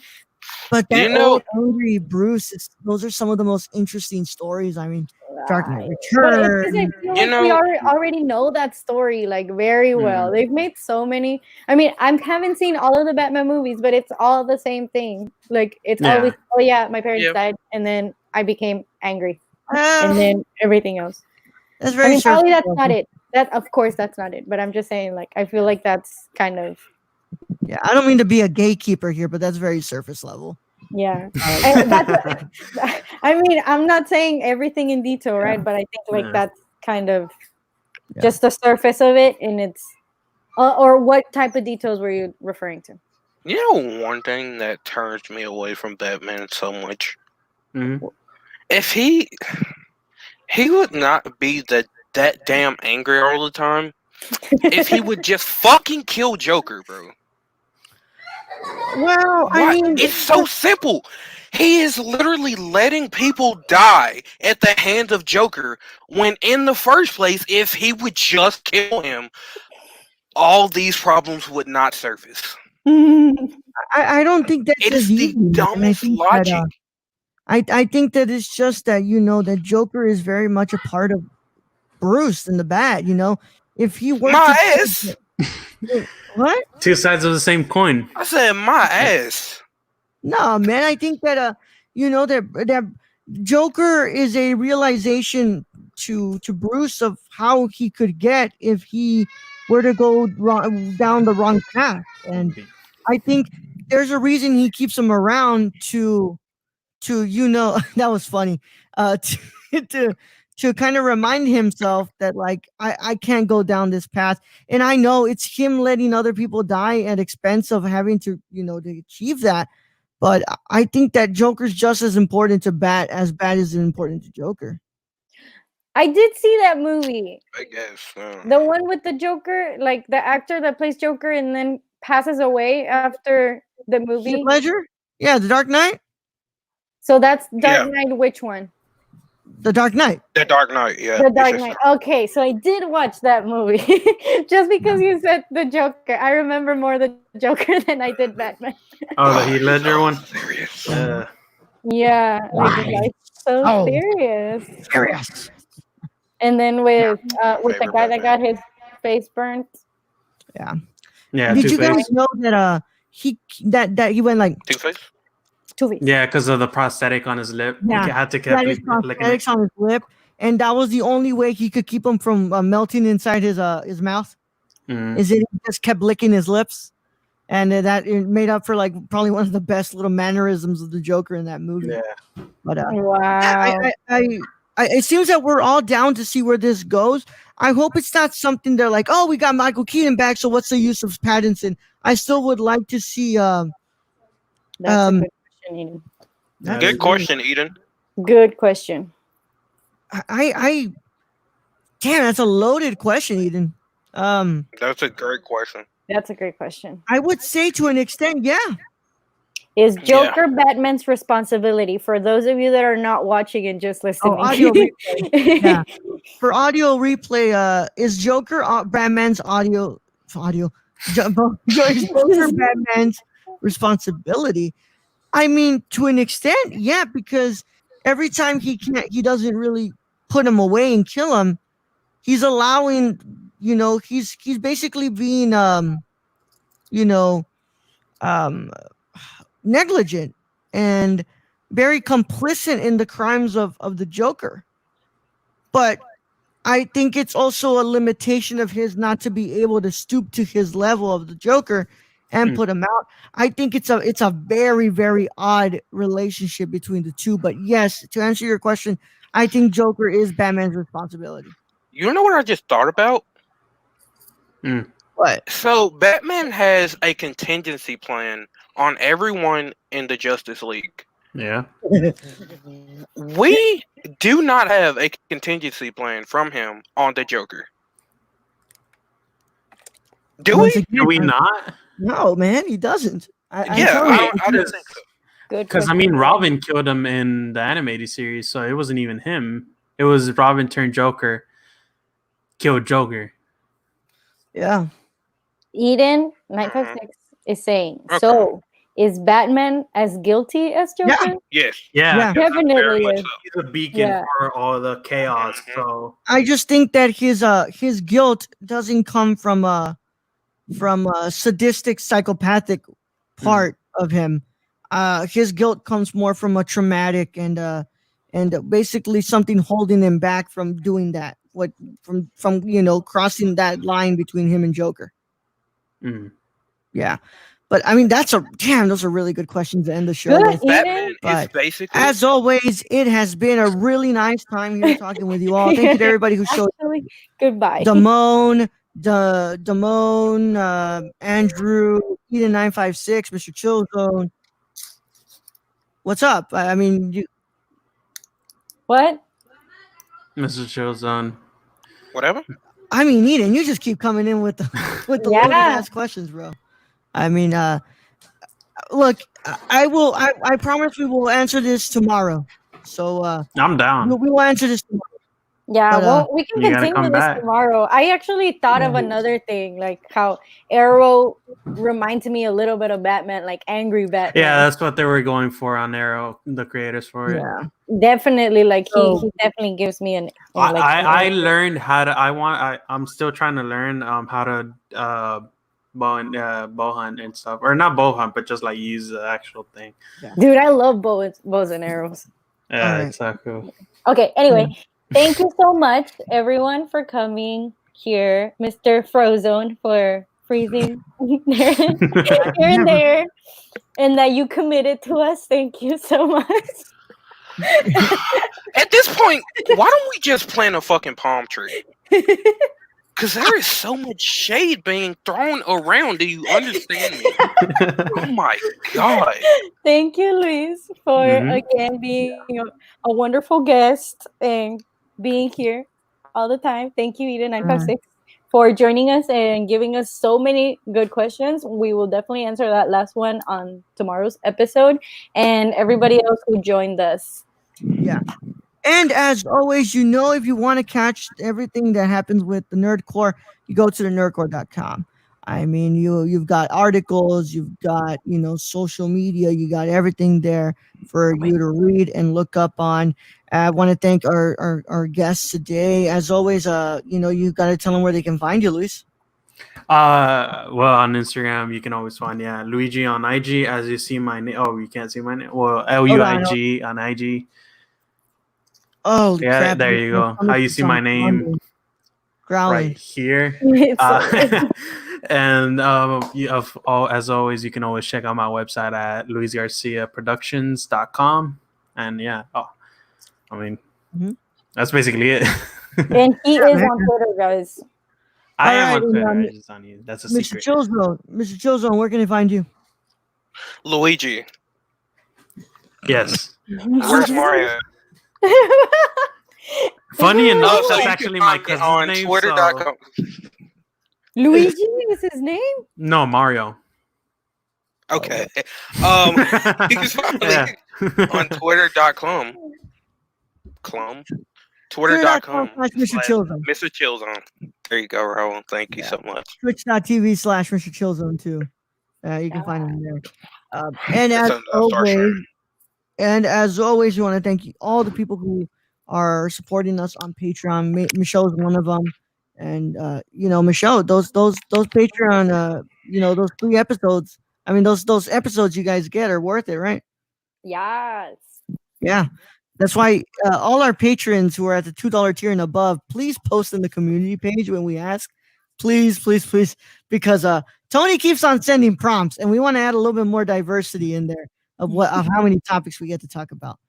But that old angry Bruce, those are some of the most interesting stories. I mean, Dark Knight Returns. I feel like we already know that story like very well. They've made so many. I mean, I haven't seen all of the Batman movies, but it's all the same thing. Like it's always, oh yeah, my parents died, and then I became angry, and then everything else. That's very. Probably that's not it. That of course that's not it. But I'm just saying, like I feel like that's kind of. Yeah, I don't mean to be a gatekeeper here, but that's very surface level. Yeah, I mean, I'm not saying everything in detail, right? But I think like that's kind of just the surface of it, and it's or what type of details were you referring to? You know, one thing that turns me away from Batman so much. If he would not be that damn angry all the time. If he would just fucking kill Joker, bro. Well, I mean, it's so simple. He is literally letting people die at the hands of Joker when in the first place, if he would just kill him, all these problems would not surface. I don't think that's it is the dumbest logic. I think that it's just that, you know, that Joker is very much a part of Bruce and the Bat, you know. If he were what? Two sides of the same coin. I said my ass. No, man, I think that you know, that Joker is a realization to Bruce of how he could get if he were to go down the wrong path. And I think there's a reason he keeps him around to you know, that was funny. To kind of remind himself that like I can't go down this path. And I know it's him letting other people die at expense of having to, you know, to achieve that. But I think that Joker's just as important to Bat as Bat is important to Joker. I did see that movie. I guess. The one with the Joker, like the actor that plays Joker and then passes away after the movie. Heath Ledger? Yeah, The Dark Knight. So that's Dark Knight. Which one? The Dark Knight. The Dark Knight, yeah. The Dark Knight. Okay, so I did watch that movie. Just because you said the Joker. I remember more the Joker than I did Batman. Oh, the Heath Ledger one? Serious. Yeah, like so serious. And then with the guy that got his face burnt. Yeah. Yeah. Did you guys know that he went like Two-Face? Yeah, because of the prosthetic on his lip. Yeah, he had to keep prosthetics on his lip, and that was the only way he could keep them from melting inside his mouth. Is it he just kept licking his lips, and that it made up for like probably one of the best little mannerisms of the Joker in that movie. Yeah. But wow. It seems that we're all down to see where this goes. I hope it's not something they're like, oh, we got Michael Keaton back, so what's the use of Pattinson? I still would like to see. That's a good question, Eden. Good question, Eden. Good question. Damn, that's a loaded question, Eden. That's a great question. That's a great question. I would say to an extent, yeah. Is Joker Batman's responsibility? For those of you that are not watching and just listening. Audio replay. Yeah. For audio replay, is Joker Batman's is Joker Batman's responsibility? I mean, to an extent, yeah, because every time he doesn't really put him away and kill him. He's allowing, he's basically being, negligent and very complicit in the crimes of the Joker. But I think it's also a limitation of his not to be able to stoop to his level of the Joker and put him out. I think it's a very, very odd relationship between the two. But yes, to answer your question, I think Joker is Batman's responsibility. You know what I just thought about? What? So Batman has a contingency plan on everyone in the Justice League. Yeah. We do not have a contingency plan from him on the Joker. Do we? Do we not? No, man, he doesn't. I don't think so. Because I mean, Robin killed him in the animated series, so it wasn't even him. It was Robin turned Joker, killed Joker. Yeah. Eden 956 is saying so. Is Batman as guilty as Joker? Yes. Yeah. Definitely is. He's a beacon for all the chaos. So I just think that his guilt doesn't come from a sadistic, psychopathic part of him. His guilt comes more from a traumatic and basically something holding him back from doing that. From crossing that line between him and Joker. Yeah. But I mean, those are really good questions to end the show with. Batman is basically, as always, it has been a really nice time here talking with you all. Thank you to everybody who showed. Goodbye. Damone, Andrew, Eden 956, Mr. Chillzone. What's up? I mean, what? Mr. Chillzone. Whatever. I mean, Eden, you just keep coming in with the loaded ass questions, bro. I mean, look, I promise we will answer this tomorrow. So I'm down. We will answer this tomorrow. Yeah, well, we can continue this tomorrow. I actually thought of another thing, like how Arrow reminds me a little bit of Batman, like angry Batman. Yeah, that's what they were going for on Arrow, the creators for it. Yeah, definitely. Like he definitely gives me an. I learned how to. I'm still trying to learn how to bow hunt and stuff, or not bow hunt, but just like use the actual thing. Yeah. Dude, I love bows and arrows. Yeah, it's so cool. Okay, anyway, thank you so much, everyone, for coming here, Mr. Frozone, for freezing here and there, and that you committed to us. Thank you so much. At this point, why don't we just plant a fucking palm tree? Because there is so much shade being thrown around. Do you understand me? Oh my God. Thank you, Luis, for again being a wonderful guest and being here all the time. Thank you, Eden 956, for joining us and giving us so many good questions. We will definitely answer that last one on tomorrow's episode. And everybody else who joined us. Yeah. And as always, if you want to catch everything that happens with the Nerdcore, you go to thenerdcore.com. I mean, you've got articles, you've got, social media, you got everything there for you to read and look up on. I want to thank our guests today. As always, you've got to tell them where they can find you, Luis. Well, on Instagram, you can always find, Luigi on IG. As you see my name. Oh, you can't see my name. Well, LUIG on IG. Oh, yeah, crap. There you go. How you see my name growling right here. And as always, you can always check out my website at luisgarciaproductions.com. And that's basically it. And he is on Twitter, guys. I am on Twitter. It's on you. That's a secret. Mr. Chillzone, where can they find you? Luigi. Yes. Where's Mario? Funny enough, that's actually my cousin's on name. Twitter.com. Luigi is his name? No, Mario. Okay. You can find me on Twitter.com. Twitter.com Mr. Chillzone. Mr. Chillzone. There you go, Raul. Thank you so much. Twitch.tv/Mr. Chillzone too. You can find him there. And That's as something I'll start sharing. always, we want to thank you, all the people who are supporting us on Patreon. Michelle is one of them, and Michelle, those Patreon, those 3 episodes. I mean, those episodes you guys get are worth it, right? Yes. Yeah. That's why all our patrons who are at the $2 tier and above, please post in the community page when we ask. Please, please, please. Because Tony keeps on sending prompts, and we want to add a little bit more diversity in there of how many topics we get to talk about.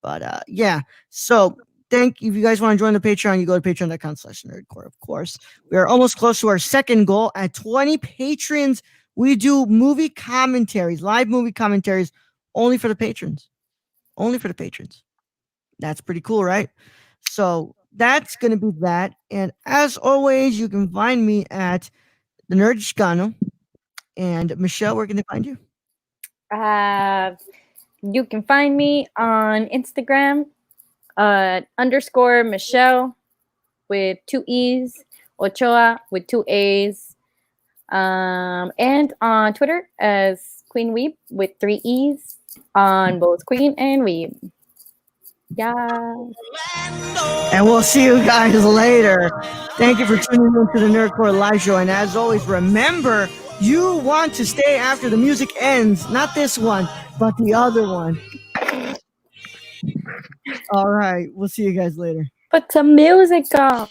But yeah. So if you guys want to join the Patreon, you go to patreon.com/nerdcore, of course. We are almost close to our second goal. At 20 patrons, we do movie commentaries, live movie commentaries, only for the patrons. Only for the patrons. That's pretty cool, right? So that's going to be that. And as always, you can find me at the Nerd Chicano. And Michelle, where can they find you? You can find me on Instagram _Michelle with 2 E's, Ochoa with 2 A's, and on Twitter as Queen Weeb with 3 E's on both Queen and Weeb. Yeah. And we'll see you guys later. Thank you for tuning in to the Nerdcore Live Show. And as always, remember, you want to stay after the music ends. Not this one, but the other one. All right. We'll see you guys later. Put some music on.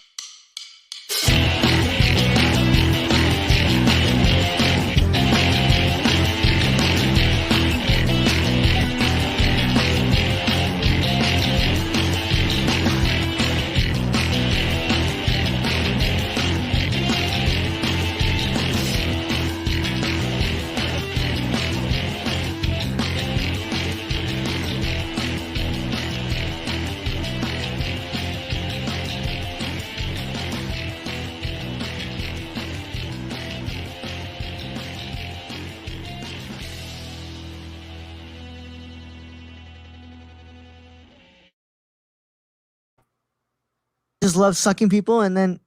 Just love sucking people and then